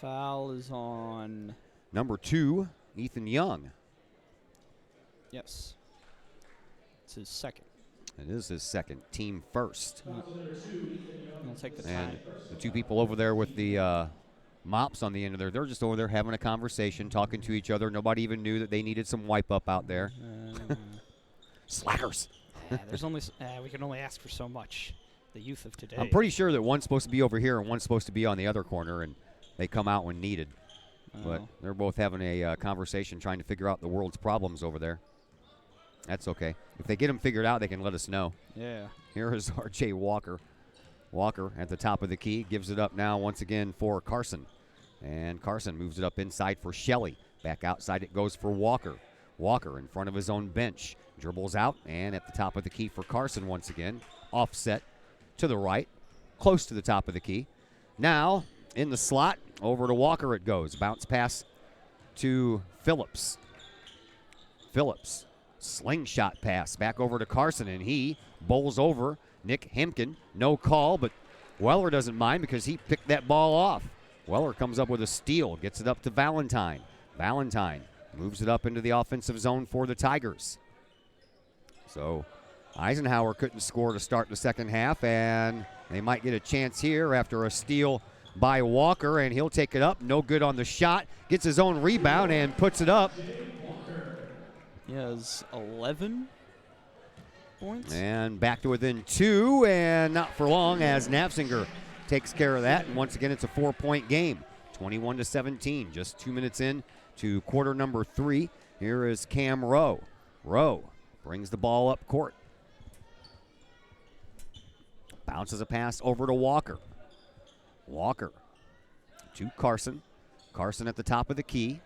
Foul is on number 2, Ethan Young. Yes. It's his second. It is his second. Team first. We'll take the time. And the two people over there with the mops on the end of there, they're just over there having a conversation, talking to each other. Nobody even knew that they needed some wipe up out there. Slackers. There's only we can only ask for so much. The youth of today. I'm pretty sure that one's supposed to be over here and one's supposed to be on the other corner, and they come out when needed. But they're both having a conversation trying to figure out the world's problems over there. That's okay. If they get them figured out, they can let us know. Yeah. Here is R.J. Walker. Walker at the top of the key. Gives it up now once again for Carson. And Carson moves it up inside for Shelley. Back outside it goes for Walker. Walker in front of his own bench. Dribbles out, and at the top of the key for Carson once again. Offset to the right. Close to the top of the key. Now, in the slot, over to Walker it goes. Bounce pass to Phillips. Phillips. Slingshot pass back over to Carson, and he bowls over Nick Hemken. No call, but Weller doesn't mind because he picked that ball off. Weller comes up with a steal, gets it up to Valentine. Valentine moves it up into the offensive zone for the Tigers. So Eisenhower couldn't score to start the second half, and they might get a chance here after a steal by Walker, and he'll take it up. No good on the shot. Gets his own rebound and puts it up. He has 11 points. And back to within 2, and not for long as Knapsinger takes care of that. And once again, it's a 4-point game, 21-17. Just 2 minutes in to quarter number 3. Here is Cam Rowe. Rowe brings the ball up court. Bounces a pass over to Walker. Walker to Carson. Carson at the top of the key.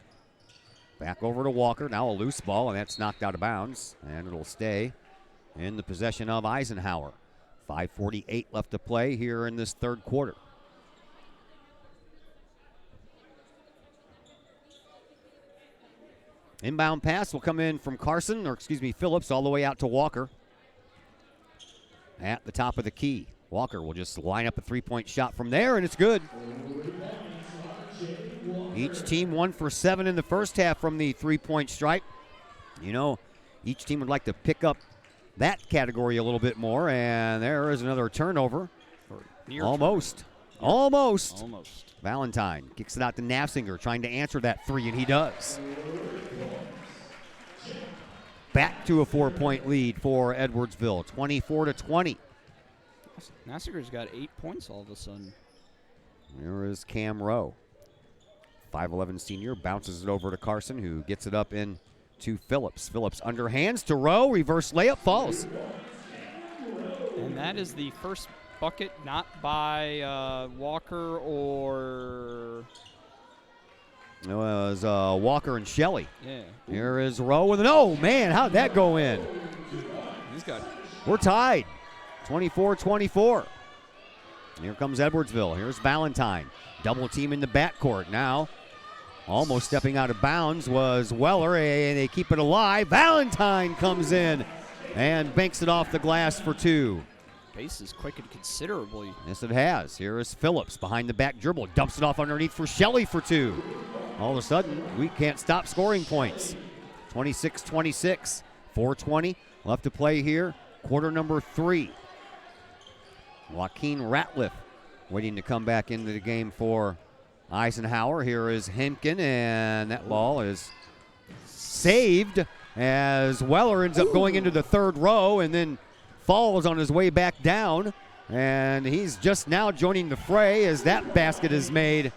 Back over to Walker. Now a loose ball, and that's knocked out of bounds. And it'll stay in the possession of Eisenhower. 5:48 left to play here in this third quarter. Inbound pass will come in from Phillips, all the way out to Walker. At the top of the key. Walker will just line up a 3-point shot from there, and it's good. Each team 1 for 7 in the first half from the 3-point stripe. You know, each team would like to pick up that category a little bit more, and there is another turnover. Almost. Valentine kicks it out to Knapsinger, trying to answer that 3, and he does. Back to a 4-point lead for Edwardsville, 24-20. Knapsinger's got 8 points all of a sudden. There is Cam Rowe. 5'11 senior, bounces it over to Carson, who gets it up in to Phillips. Phillips underhands to Rowe, reverse layup, falls. And that is the first bucket not by Walker or... It was Walker and Shelley. Yeah. Here is Rowe with an, oh man, how'd that go in? He's got... We're tied, 24-24. Here comes Edwardsville. Here's Valentine. Double team in the backcourt now. Almost stepping out of bounds was Weller, and they keep it alive. Valentine comes in and banks it off the glass for 2. Pace has quickened considerably. Yes, it has. Here is Phillips behind the back dribble. Dumps it off underneath for Shelley for 2. All of a sudden, we can't stop scoring points. 26-26. 4:20 left to play here. Quarter number 3. Joaquin Ratliff waiting to come back into the game for Eisenhower. Here is Hemken, and that ball is saved as Weller ends up going into the third row and then falls on his way back down. And he's just now joining the fray as that basket is made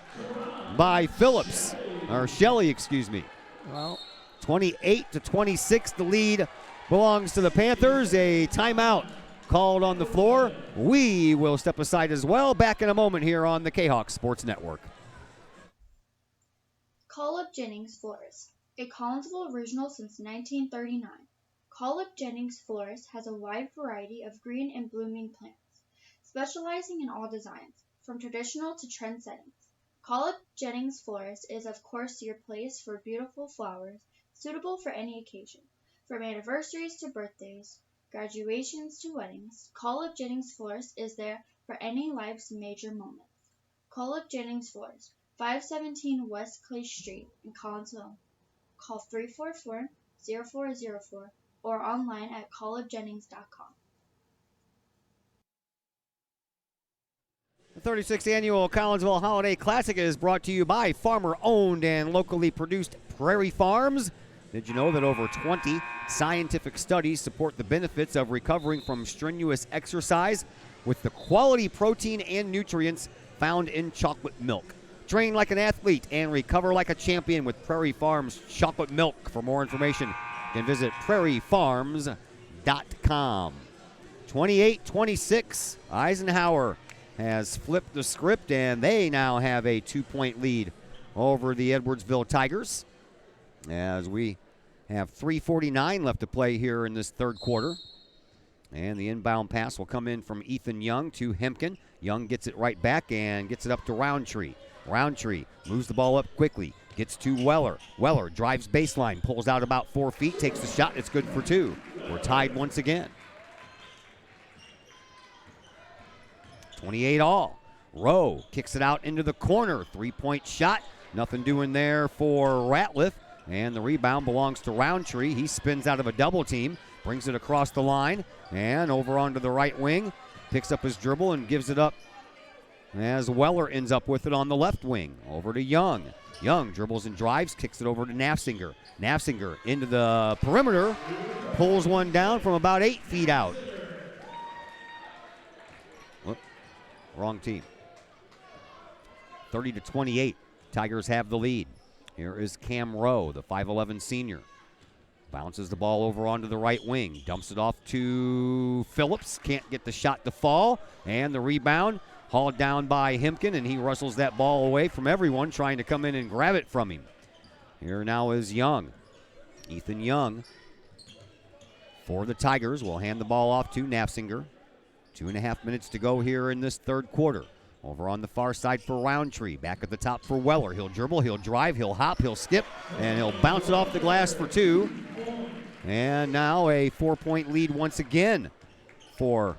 by Phillips, or Shelley, excuse me. Well, 28-26, the lead belongs to the Panthers. A timeout called on the floor. We will step aside as well. Back in a moment here on the Kahoks Sports Network. Call Up Jennings Florist, a Collinsville original since 1939. Call Up Jennings Florist has a wide variety of green and blooming plants, specializing in all designs, from traditional to trend settings. Call Up Jennings Florist is of course your place for beautiful flowers, suitable for any occasion. From anniversaries to birthdays, graduations to weddings, Call Up Jennings Florist is there for any life's major moments. Call Up Jennings Florist, 517 West Clay Street in Collinsville. Call 344-0404 or online at callupjennings.com. The 36th Annual Collinsville Holiday Classic is brought to you by farmer-owned and locally produced Prairie Farms. Did you know that over 20 scientific studies support the benefits of recovering from strenuous exercise with the quality protein and nutrients found in chocolate milk? Train like an athlete and recover like a champion with Prairie Farms chocolate milk. For more information, you can visit prairiefarms.com. 28-26, Eisenhower has flipped the script, and they now have a 2-point lead over the Edwardsville Tigers, as we have 3:49 left to play here in this third quarter. And the inbound pass will come in from Ethan Young to Hempkin. Young gets it right back and gets it up to Roundtree. Roundtree moves the ball up quickly, gets to Weller. Weller drives baseline, pulls out about 4 feet, takes the shot. It's good for 2. We're tied once again. 28 all. Rowe kicks it out into the corner. 3-point shot. Nothing doing there for Ratliff. And the rebound belongs to Roundtree. He spins out of a double team, brings it across the line, and over onto the right wing. Picks up his dribble and gives it up as Weller ends up with it on the left wing. Over to Young. Young dribbles and drives, kicks it over to Nafsinger. Nafsinger into the perimeter, pulls one down from about 8 feet out. Wrong team. 30-28. Tigers have the lead. Here is Cam Rowe, the 5'11 senior. Bounces the ball over onto the right wing. Dumps it off to Phillips. Can't get the shot to fall. And the rebound hauled down by Hempkin, and he wrestles that ball away from everyone trying to come in and grab it from him. Here now is Young. Ethan Young for the Tigers will hand the ball off to Nafsinger. 2.5 minutes to go here in this third quarter. Over on the far side for Roundtree. Back at the top for Weller. He'll dribble, he'll drive, he'll hop, he'll skip, and he'll bounce it off the glass for 2. And now a 4-point lead once again for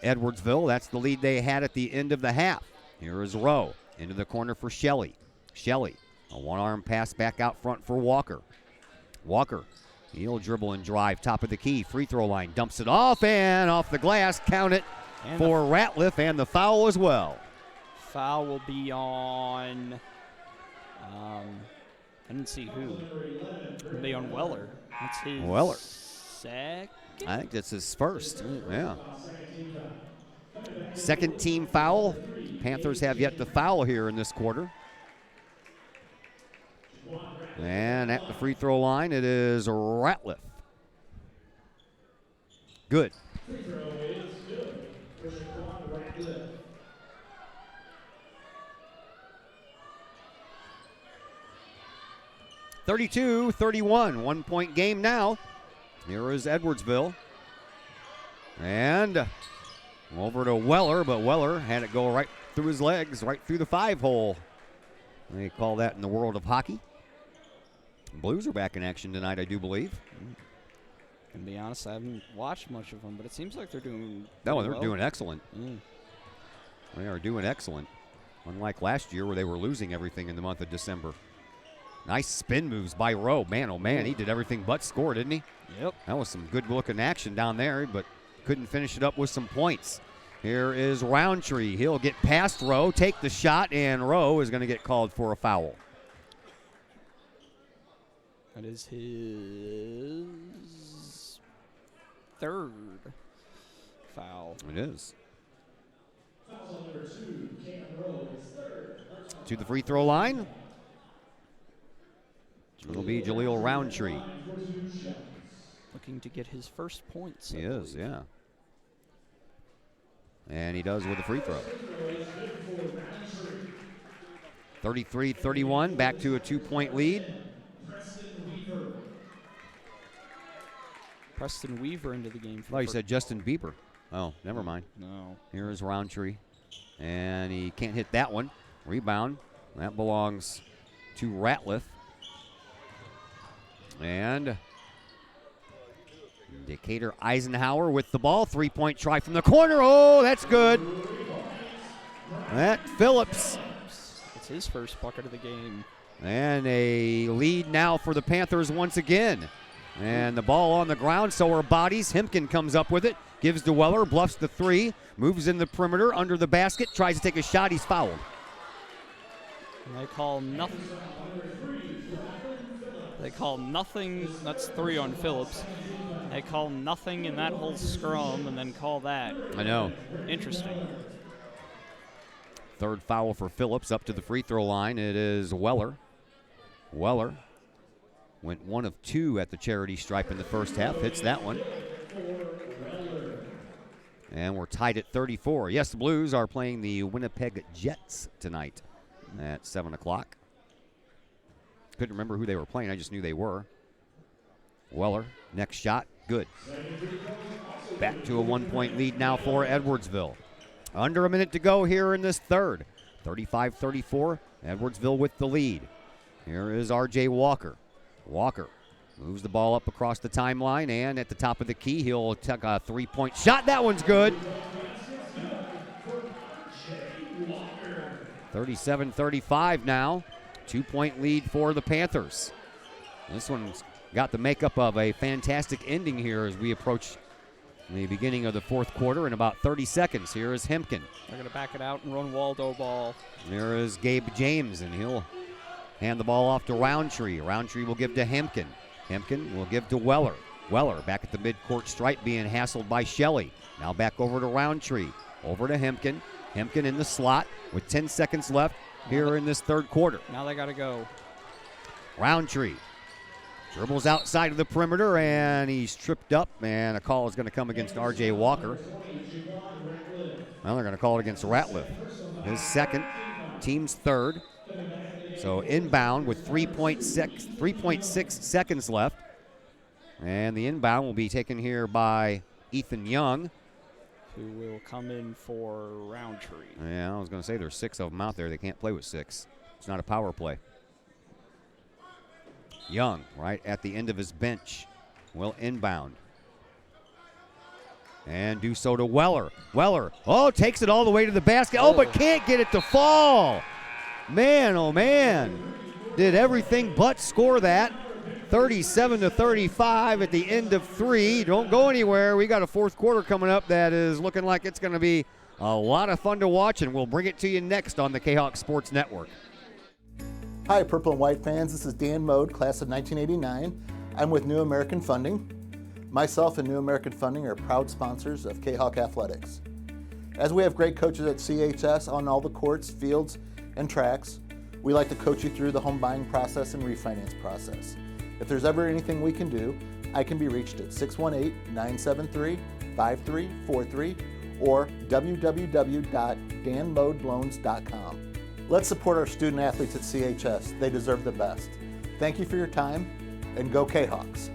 Edwardsville. That's the lead they had at the end of the half. Here is Rowe into the corner for Shelley. Shelley, a one-arm pass back out front for Walker. Walker, he'll dribble and drive, top of the key, free throw line, dumps it off, and off the glass, count it and for Ratliff, and the foul as well. Foul will be on, I didn't see who. It'll be on Weller. That's his Weller. second? I think that's his first, yeah. Second team foul. Panthers have yet to foul here in this quarter. And at the free throw line, it is Ratliff. Good. 32-31, 1-point game now. Here is Edwardsville. And over to Weller, but Weller had it go right through his legs, right through the 5-hole. They call that in the world of hockey. Blues are back in action tonight, I do believe. To be honest, I haven't watched much of them, but it seems like they're doing doing excellent. They are doing excellent. Unlike last year where they were losing everything in the month of December. Nice spin moves by Rowe. Man, oh man, he did everything but score, didn't he? Yep. That was some good-looking action down there, but couldn't finish it up with some points. Here is Roundtree. He'll get past Rowe, take the shot, and Rowe is going to get called for a foul. That is his third foul. It is. To the free throw line. It'll be Jaleel Roundtree. Looking to get his first points. He is, yeah. And he does with a free throw. 33-31, back to a 2-point lead. Preston Weaver into the game. Oh, you said Justin Bieber. Oh, never mind. No. Here is Roundtree. And he can't hit that one. Rebound. That belongs to Ratliff. And Decatur Eisenhower with the ball. 3-point try from the corner. Oh, that's good. That Phillips. It's his first bucket of the game. And a lead now for the Panthers once again. And the ball on the ground, so are bodies. Hempkin comes up with it, gives to Weller, bluffs the three, moves in the perimeter, under the basket, tries to take a shot, he's fouled. And they call nothing. They call nothing. That's 3 on Phillips. They call nothing in that whole scrum and then call that. I know. Interesting. Third foul for Phillips, up to the free throw line. It is Weller. Weller went 1 of 2 at the charity stripe in the first half. Hits that one. And we're tied at 34. Yes, the Blues are playing the Winnipeg Jets tonight at 7 o'clock. Couldn't remember who they were playing. I just knew they were. Weller, next shot, good. Back to a 1-point lead now for Edwardsville. Under a minute to go here in this third. 35-34, Edwardsville with the lead. Here is R.J. Walker. Walker moves the ball up across the timeline, and at the top of the key, he'll take a 3-point shot. That one's good. 37-35 now. 2-point lead for the Panthers. This one's got the makeup of a fantastic ending here as we approach the beginning of the fourth quarter in about 30 seconds. Here is Hempkin. They're going to back it out and run Waldo ball. There is Gabe James, and he'll hand the ball off to Roundtree. Roundtree will give to Hempkin. Hempkin will give to Weller. Weller back at the midcourt stripe being hassled by Shelley. Now back over to Roundtree. Over to Hempkin. Hempkin in the slot with 10 seconds left here in this third quarter. Now they got to go. Roundtree dribbles outside of the perimeter, and he's tripped up, and a call is going to come against R.J. Walker. Well, they're going to call it against Ratliff. His second, team's third. So inbound with 3.6 seconds left. And the inbound will be taken here by Ethan Young, who will come in for Roundtree. Yeah, I was going to say there's 6 of them out there. They can't play with 6. It's not a power play. Young, right at the end of his bench, will inbound. And do so to Weller. Weller, takes it all the way to the basket. But can't get it to fall. Man, oh man. Did everything but score that. 37-35 at the end of 3. Don't go anywhere. We got a fourth quarter coming up that is looking like it's going to be a lot of fun to watch, and we'll bring it to you next on the Kahoks Sports Network. Hi, Purple and White fans. This is Dan Mode, class of 1989. I'm with New American Funding. Myself and New American Funding are proud sponsors of Kahawk Athletics. As we have great coaches at CHS on all the courts, fields, and tracks, we like to coach you through the home buying process and refinance process. If there's ever anything we can do, I can be reached at 618-973-5343 or www.danmodeloans.com. Let's support our student athletes at CHS. They deserve the best. Thank you for your time, and go Kahawks.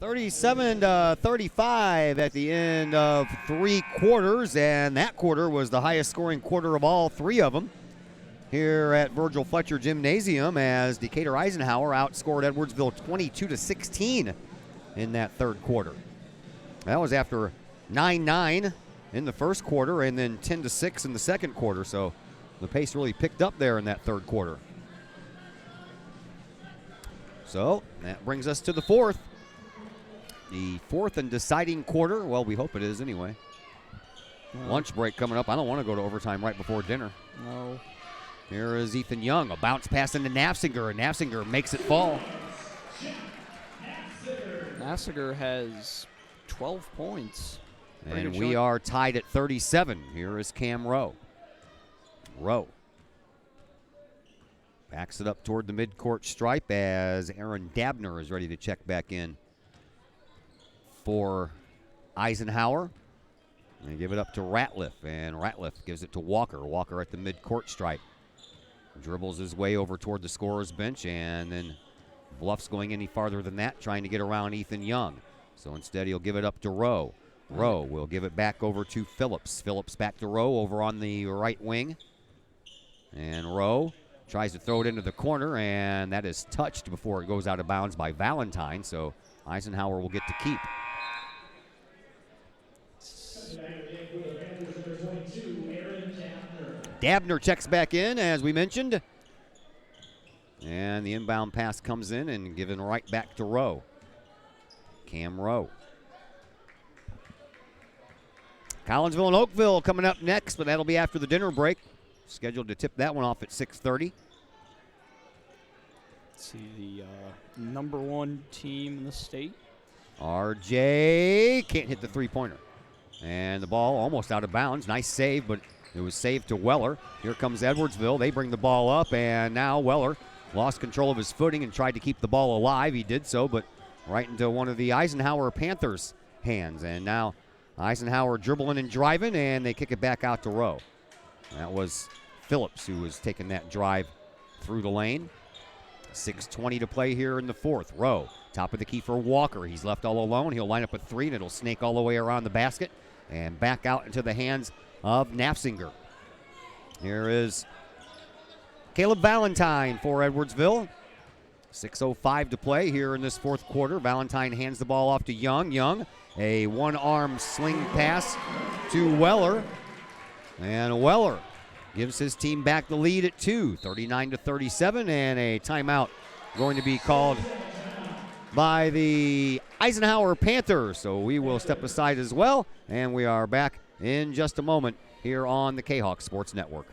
(37-35) at the end of 3 quarters, and that quarter was the highest scoring quarter of all 3 of them here at Virgil Fletcher Gymnasium, as Decatur Eisenhower outscored Edwardsville 22-16 in that third quarter. That was after 9-9 in the first quarter and then 10-6 in the second quarter, so the pace really picked up there in that third quarter. So that brings us to the fourth. The fourth and deciding quarter. Well, we hope it is anyway. Lunch break coming up. I don't want to go to overtime right before dinner. No. Here is Ethan Young. A bounce pass into Nafsinger, and Nafsinger makes it fall. Massacre has 12 points. And we are tied at 37. Here is Cam Rowe. Rowe backs it up toward the midcourt stripe as Aaron Dabner is ready to check back in for Eisenhower. They give it up to Ratliff, and Ratliff gives it to Walker. Walker at the midcourt stripe. Dribbles his way over toward the scorer's bench, and then bluffs going any farther than that, trying to get around Ethan Young. So instead, he'll give it up to Rowe. Rowe will give it back over to Phillips. Phillips back to Rowe over on the right wing. And Rowe tries to throw it into the corner, and that is touched before it goes out of bounds by Valentine. So Eisenhower will get to keep. Dabner checks back in, as we mentioned. And the inbound pass comes in and given right back to Rowe. Cam Rowe. Collinsville and Oakville coming up next, but that'll be after the dinner break. Scheduled to tip that one off at 6:30. Let's see the number 1 team in the state. RJ can't hit the three-pointer. And the ball almost out of bounds. Nice save, but it was saved to Weller. Here comes Edwardsville. They bring the ball up, and now Weller lost control of his footing and tried to keep the ball alive. He did so, but right into one of the Eisenhower Panthers' hands. And now Eisenhower dribbling and driving, and they kick it back out to Rowe. That was Phillips who was taking that drive through the lane. 6:20 to play here in the fourth. Rowe, top of the key for Walker. He's left all alone. He'll line up a three, and it'll snake all the way around the basket and back out into the hands of Nafzinger. Here is Caleb Valentine for Edwardsville. 6:05 to play here in this fourth quarter. Valentine hands the ball off to Young. Young, a one-arm sling pass to Weller. And Weller gives his team back the lead at 2, 39-37, and a timeout going to be called by the Eisenhower Panthers. So we will step aside as well, and we are back in just a moment here on the Kahoks Sports Network.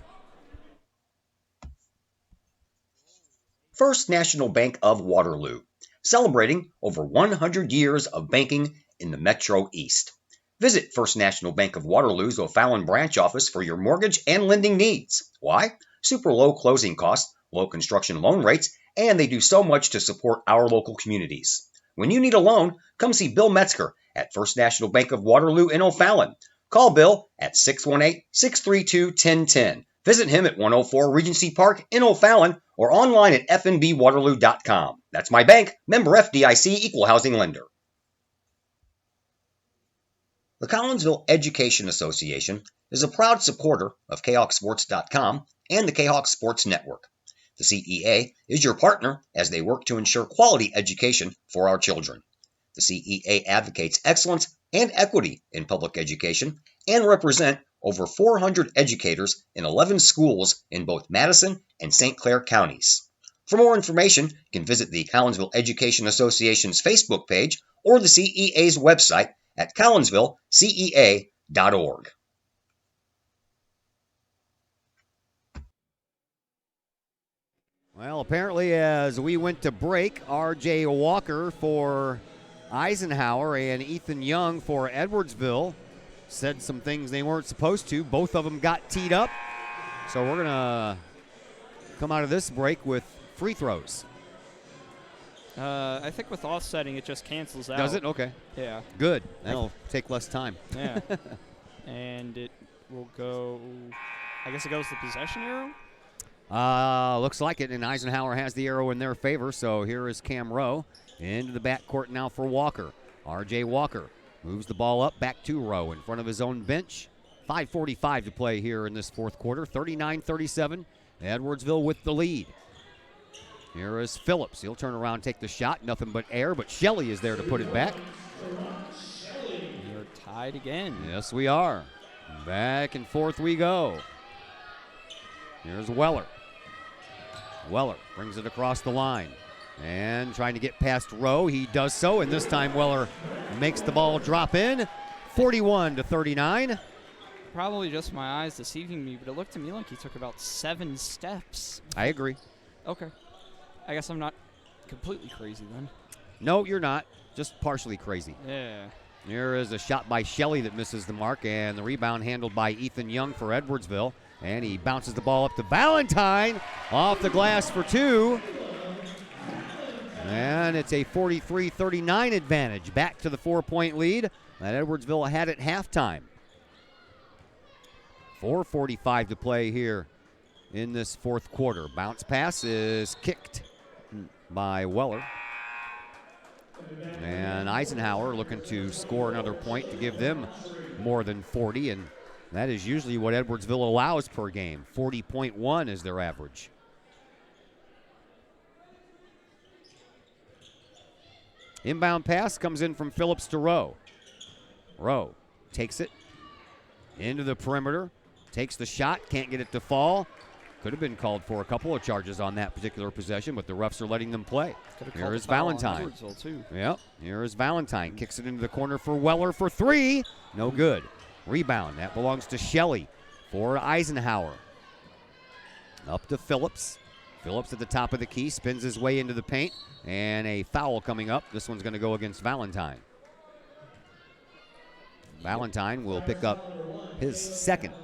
First National Bank of Waterloo, celebrating over 100 years of banking in the Metro East. Visit First National Bank of Waterloo's O'Fallon branch office for your mortgage and lending needs. Why? Super low closing costs, low construction loan rates, and they do so much to support our local communities. When you need a loan, come see Bill Metzger at First National Bank of Waterloo in O'Fallon. Call Bill at 618-632-1010. Visit him at 104 Regency Park in O'Fallon or online at fnbwaterloo.com. That's my bank, member FDIC, equal housing lender. The Collinsville Education Association is a proud supporter of KHawkSports.com and the Kahoks Sports Network. The CEA is your partner as they work to ensure quality education for our children. The CEA advocates excellence and equity in public education and represent over 400 educators in 11 schools in both Madison and St. Clair counties. For more information, you can visit the Collinsville Education Association's Facebook page or the CEA's website at collinsvillecea.org. Well, apparently as we went to break, R.J. Walker for Eisenhower and Ethan Young for Edwardsville said some things they weren't supposed to. Both of them got teed up. So we're going to come out of this break with free throws. I think with offsetting, it just cancels out. Does it? Okay. Yeah. Good. That'll take less time. Yeah. And it will go, I guess it goes to the possession arrow? Looks like it, and Eisenhower has the arrow in their favor. So here is Cam Rowe into the backcourt now for Walker. R.J. Walker moves the ball up back to Rowe in front of his own bench. 5:45 to play here in this fourth quarter. 39-37. Edwardsville with the lead. Here is Phillips. He'll turn around, take the shot. Nothing but air, but Shelley is there to put it back. You're tied again. Yes, we are. Back and forth we go. Here's Weller. Weller brings it across the line. And trying to get past Rowe. He does so, and this time Weller makes the ball drop in. 41-39. Probably just my eyes deceiving me, but it looked to me like he took about 7 steps. I agree. Okay. I guess I'm not completely crazy then. No, you're not. Just partially crazy. Yeah. Here is a shot by Shelley that misses the mark, and the rebound handled by Ethan Young for Edwardsville. And he bounces the ball up to Valentine off the glass for 2. And it's a 43-39 advantage. Back to the 4-point lead that Edwardsville had at halftime. 4:45 to play here in this fourth quarter. Bounce pass is kicked by Weller. And Eisenhower looking to score another point to give them more than 40, and that is usually what Edwardsville allows per game. 40.1 is their average. Inbound pass comes in from Phillips to Rowe. Rowe takes it into the perimeter, takes the shot, can't get it to fall. Could have been called for a couple of charges on that particular possession, but the refs are letting them play. Here is Valentine. Yep, here is Valentine. Kicks it into the corner for Weller for 3. No good. Rebound. That belongs to Shelley for Eisenhower. Up to Phillips. Phillips at the top of the key, spins his way into the paint, and a foul coming up. This one's going to go against Valentine. Valentine will pick up his second.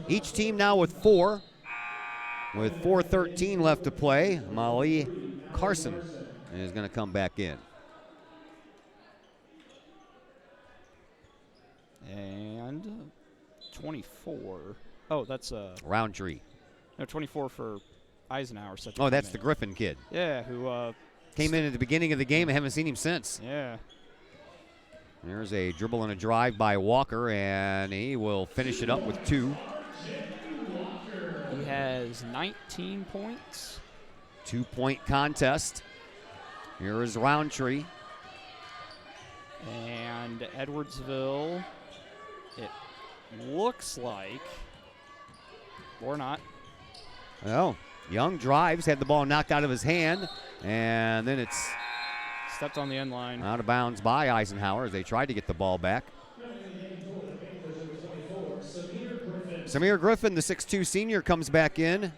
Each team now with 4. With 4:13 left to play, Molly Carson is going to come back in. And 24. Oh, that's Roundtree. No, 24 for Eisenhower. Oh, that's the Griffin kid. Yeah, who came in at the beginning of the game. I haven't seen him since. Yeah. There's a dribble and a drive by Walker, and he will finish it up with 2. He has 19 points. 2-point contest. Here is Roundtree. And Edwardsville, it looks like, or not. Well, Young drives, had the ball knocked out of his hand, and then it's stepped on the end line. Out of bounds by Eisenhower as they tried to get the ball back. Samir Griffin, the 6'2 senior, comes back in.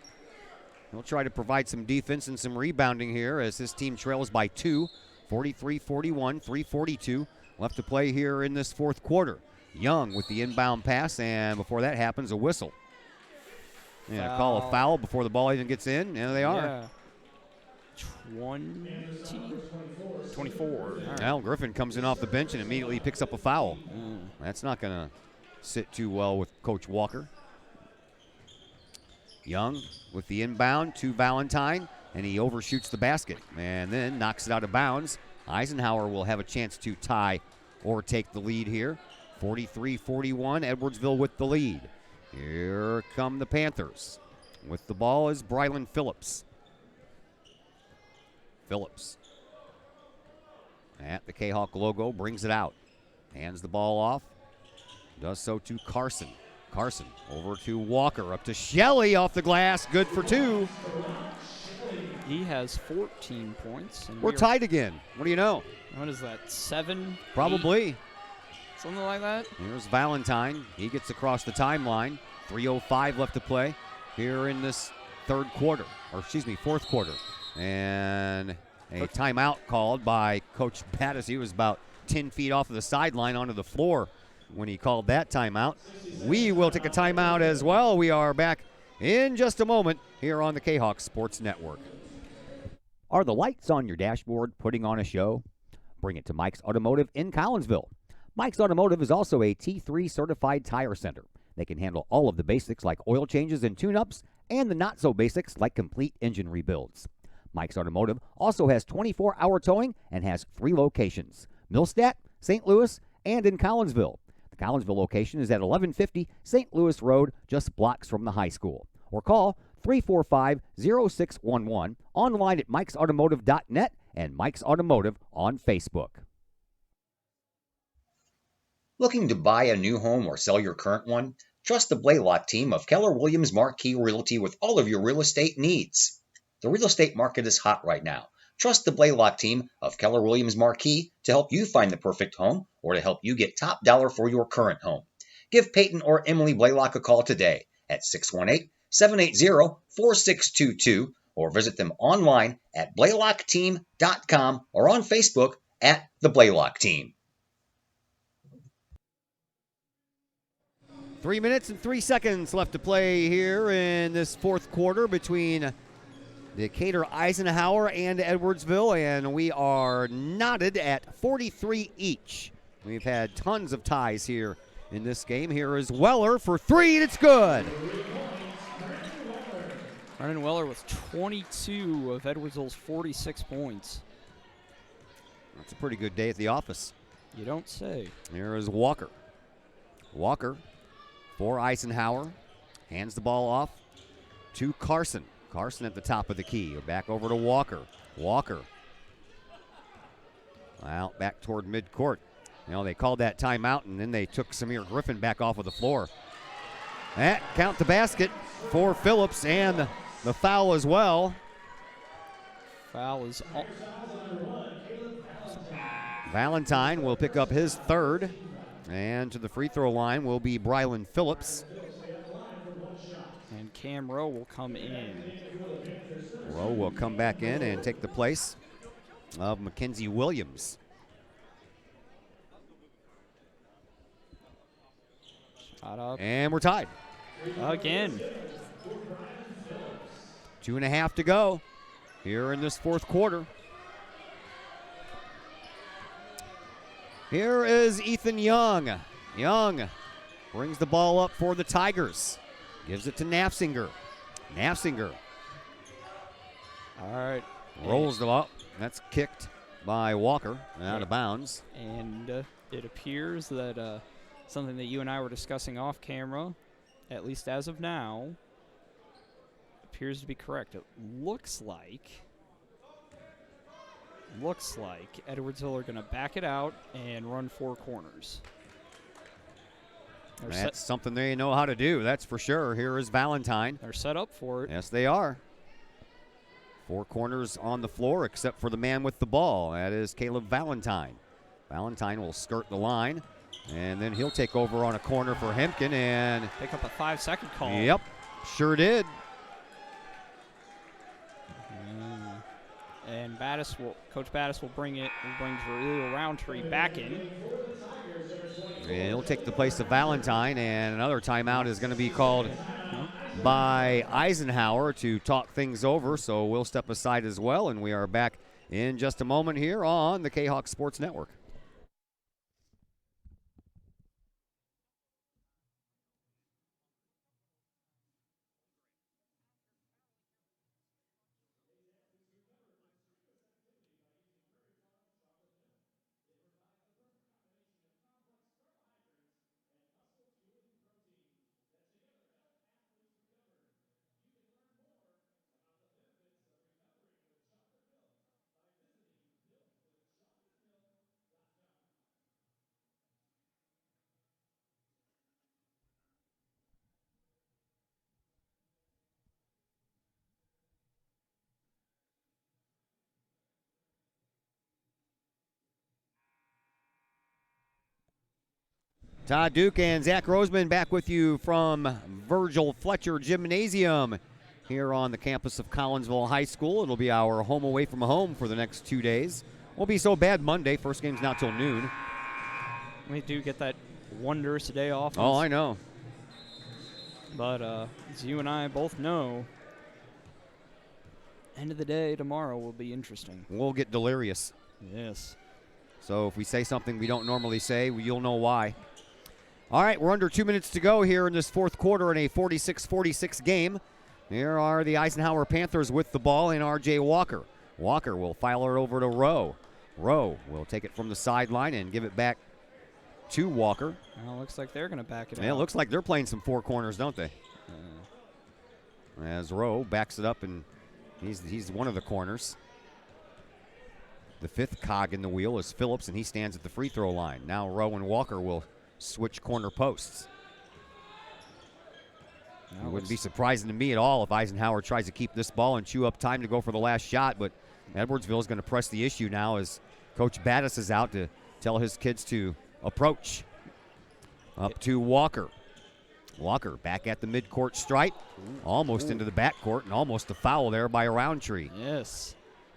He'll try to provide some defense and some rebounding here as his team trails by 2, 43-41, 3:42 left to play here in this fourth quarter. Young with the inbound pass, and before that happens, a whistle. Yeah, call a foul before the ball even gets in. There they are. Yeah. 24. All right. Well, Griffin comes in off the bench and immediately picks up a foul. That's not going to sit too well with Coach Walker. Young with the inbound to Valentine, and he overshoots the basket and then knocks it out of bounds. Eisenhower will have a chance to tie or take the lead here. 43-41, Edwardsville with the lead. Here come the Panthers. With the ball is Brylan Phillips. Phillips at the K-Hawk logo, brings it out. Hands the ball off. Does so to Carson. Carson over to Walker, up to Shelley off the glass, good for 2. He has 14 points. And We're tied again. What do you know? What is that, 7? Probably. 8? Something like that. Here's Valentine. He gets across the timeline. 3:05 left to play here in this fourth quarter. And a timeout called by Coach Battis. He was about 10 feet off of the sideline onto the floor when he called that timeout. We will take a timeout as well. We are back in just a moment here on the K-Hawk Sports Network. Are the lights on your dashboard putting on a show? Bring it to Mike's Automotive in Collinsville. Mike's Automotive is also a T3 certified tire center. They can handle all of the basics like oil changes and tune-ups and the not-so-basics like complete engine rebuilds. Mike's Automotive also has 24-hour towing and has 3 locations: Millstadt, St. Louis, and in Collinsville. The Collinsville location is at 1150 St. Louis Road, just blocks from the high school. Or call 345-0611, online at mikesautomotive.net and Mike's Automotive on Facebook. Looking to buy a new home or sell your current one? Trust the Blaylock team of Keller Williams Marquis Realty with all of your real estate needs. The real estate market is hot right now. Trust the Blaylock team of Keller Williams Marquis to help you find the perfect home or to help you get top dollar for your current home. Give Peyton or Emily Blaylock a call today at 618-780-4622 or visit them online at blaylockteam.com or on Facebook at the Blaylock Team. 3 minutes and 3 seconds left to play here in this fourth quarter between Decatur, Eisenhower, and Edwardsville, and we are knotted at 43 each. We've had tons of ties here in this game. Here is Weller for three, and it's good. Brennan Weller with 22 of Edwardsville's 46 points. That's a pretty good day at the office. You don't say. Here is Walker. Walker for Eisenhower. Hands the ball off to Carson. Carson at the top of the key. Back over to Walker. Walker. Out back toward midcourt. They called that timeout, and then they took Samir Griffin back off of the floor. That count the basket for Phillips, and the foul as well. Foul is all. Valentine will pick up his third, and to the free throw line will be Brylan Phillips. And Cam Rowe will come in. Rowe will come back in and take the place of Mackenzie Williams. Shot up. And we're tied. Again. 2.5 to go here in this fourth quarter. Here is Ethan Young. Young brings the ball up for the Tigers. Gives it to Nafsinger. Nafsinger. All right. Rolls the ball. That's kicked by Walker out of bounds. And it appears that something that you and I were discussing off camera, at least as of now, appears to be correct. It looks like Edwardsville are going to back it out and run four corners. That's something they know how to do, that's for sure. Here is Valentine. They're set up for it. Yes, they are. Four corners on the floor except for the man with the ball. That is Caleb Valentine. Valentine will skirt the line, and then he'll take over on a corner for Hemken and pick up a 5-second call. Yep, sure did. And Coach Battis will bring Jaleel Roundtree back in. And he'll take the place of Valentine, and another timeout is going to be called by Eisenhower to talk things over, so we'll step aside as well, and we are back in just a moment here on the Kahoks Sports Network. Todd Duke and Zach Roseman back with you from Virgil Fletcher Gymnasium here on the campus of Collinsville High School. It'll be our home away from home for the next 2 days. Won't be so bad Monday. First game's not till noon. We do get that wondrous day off. Oh, I know. But as you and I both know, end of the day tomorrow will be interesting. We'll get delirious. Yes. So if we say something we don't normally say, you'll know why. All right, we're under 2 minutes to go here in this fourth quarter in a 46-46 game. Here are the Eisenhower Panthers with the ball in R.J. Walker. Walker will file it over to Rowe. Rowe will take it from the sideline and give it back to Walker. Well, looks like they're going to back it out. It looks like they're playing some four corners, don't they? As Rowe backs it up, and he's one of the corners. The fifth cog in the wheel is Phillips, and he stands at the free throw line. Now Rowe and Walker will switch corner posts. It wouldn't be surprising to me at all if Eisenhower tries to keep this ball and chew up time to go for the last shot, but Edwardsville is going to press the issue now as Coach Battis is out to tell his kids to approach. Up to Walker. Walker back at the midcourt stripe, almost into the backcourt, and almost a foul there by Roundtree. Yes.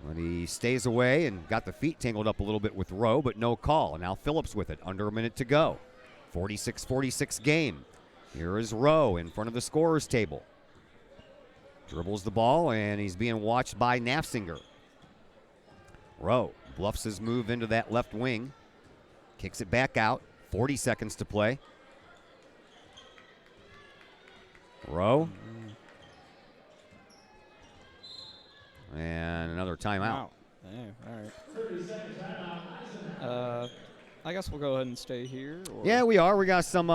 But he stays away and got the feet tangled up a little bit with Rowe, but no call. And now Phillips with it, under a minute to go. 46-46 game. Here is Rowe in front of the scorer's table. Dribbles the ball, and he's being watched by Nafsinger. Rowe bluffs his move into that left wing. Kicks it back out. 40 seconds to play. Rowe. And another timeout. Wow. All right. I guess we'll go ahead and stay here. Or? Yeah, we are. We got some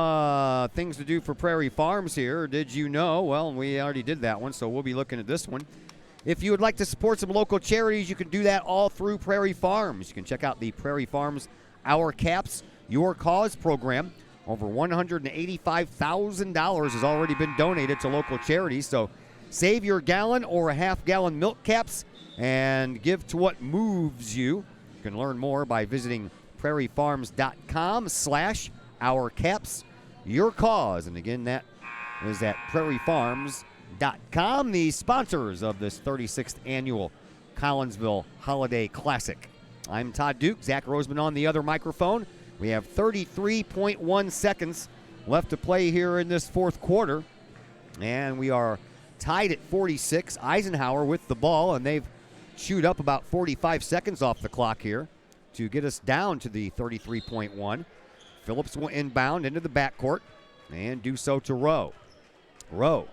things to do for Prairie Farms here. Did you know? Well, we already did that one, so we'll be looking at this one. If you would like to support some local charities, you can do that all through Prairie Farms. You can check out the Prairie Farms Our Caps Your Cause program. Over $185,000 has already been donated to local charities, so save your gallon or a half-gallon milk caps and give to what moves you. You can learn more by visiting prairiefarms.com/ourcapsyourcause. And again, that is at prairiefarms.com, the sponsors of this 36th annual Collinsville Holiday Classic. I'm Todd Duke, Zach Roseman on the other microphone. We have 33.1 seconds left to play here in this fourth quarter, and we are tied at 46. Eisenhower with the ball, and they've chewed up about 45 seconds off the clock here to get us down to the 33.1. Phillips will inbound into the backcourt and do so to Rowe. Rowe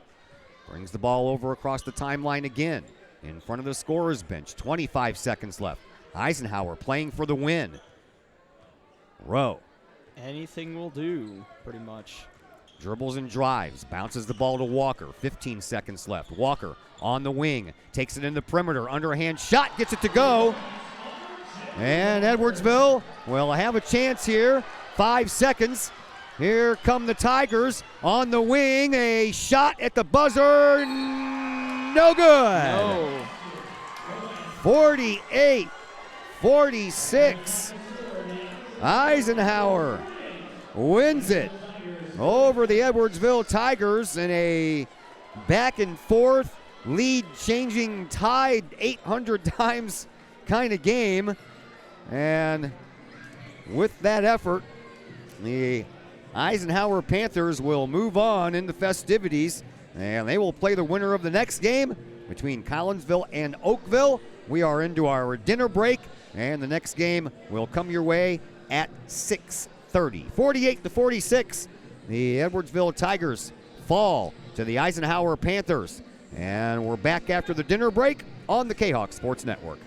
brings the ball over across the timeline again in front of the scorer's bench. 25 seconds left. Eisenhower playing for the win. Rowe. Anything will do, pretty much. Dribbles and drives, bounces the ball to Walker. 15 seconds left. Walker on the wing, takes it in the perimeter, underhand shot, gets it to go. And Edwardsville will have a chance here. 5 seconds. Here come the Tigers on the wing. A shot at the buzzer. No good. No. 48-46. Eisenhower wins it over the Edwardsville Tigers in a back and forth, lead changing, tied 800 times kind of game. And with that effort, the Eisenhower Panthers will move on in the festivities, and they will play the winner of the next game between Collinsville and Oakville. We are into our dinner break, and the next game will come your way at 6:30. 48-46, the Edwardsville Tigers fall to the Eisenhower Panthers. And we're back after the dinner break on the Kahoks Sports Network.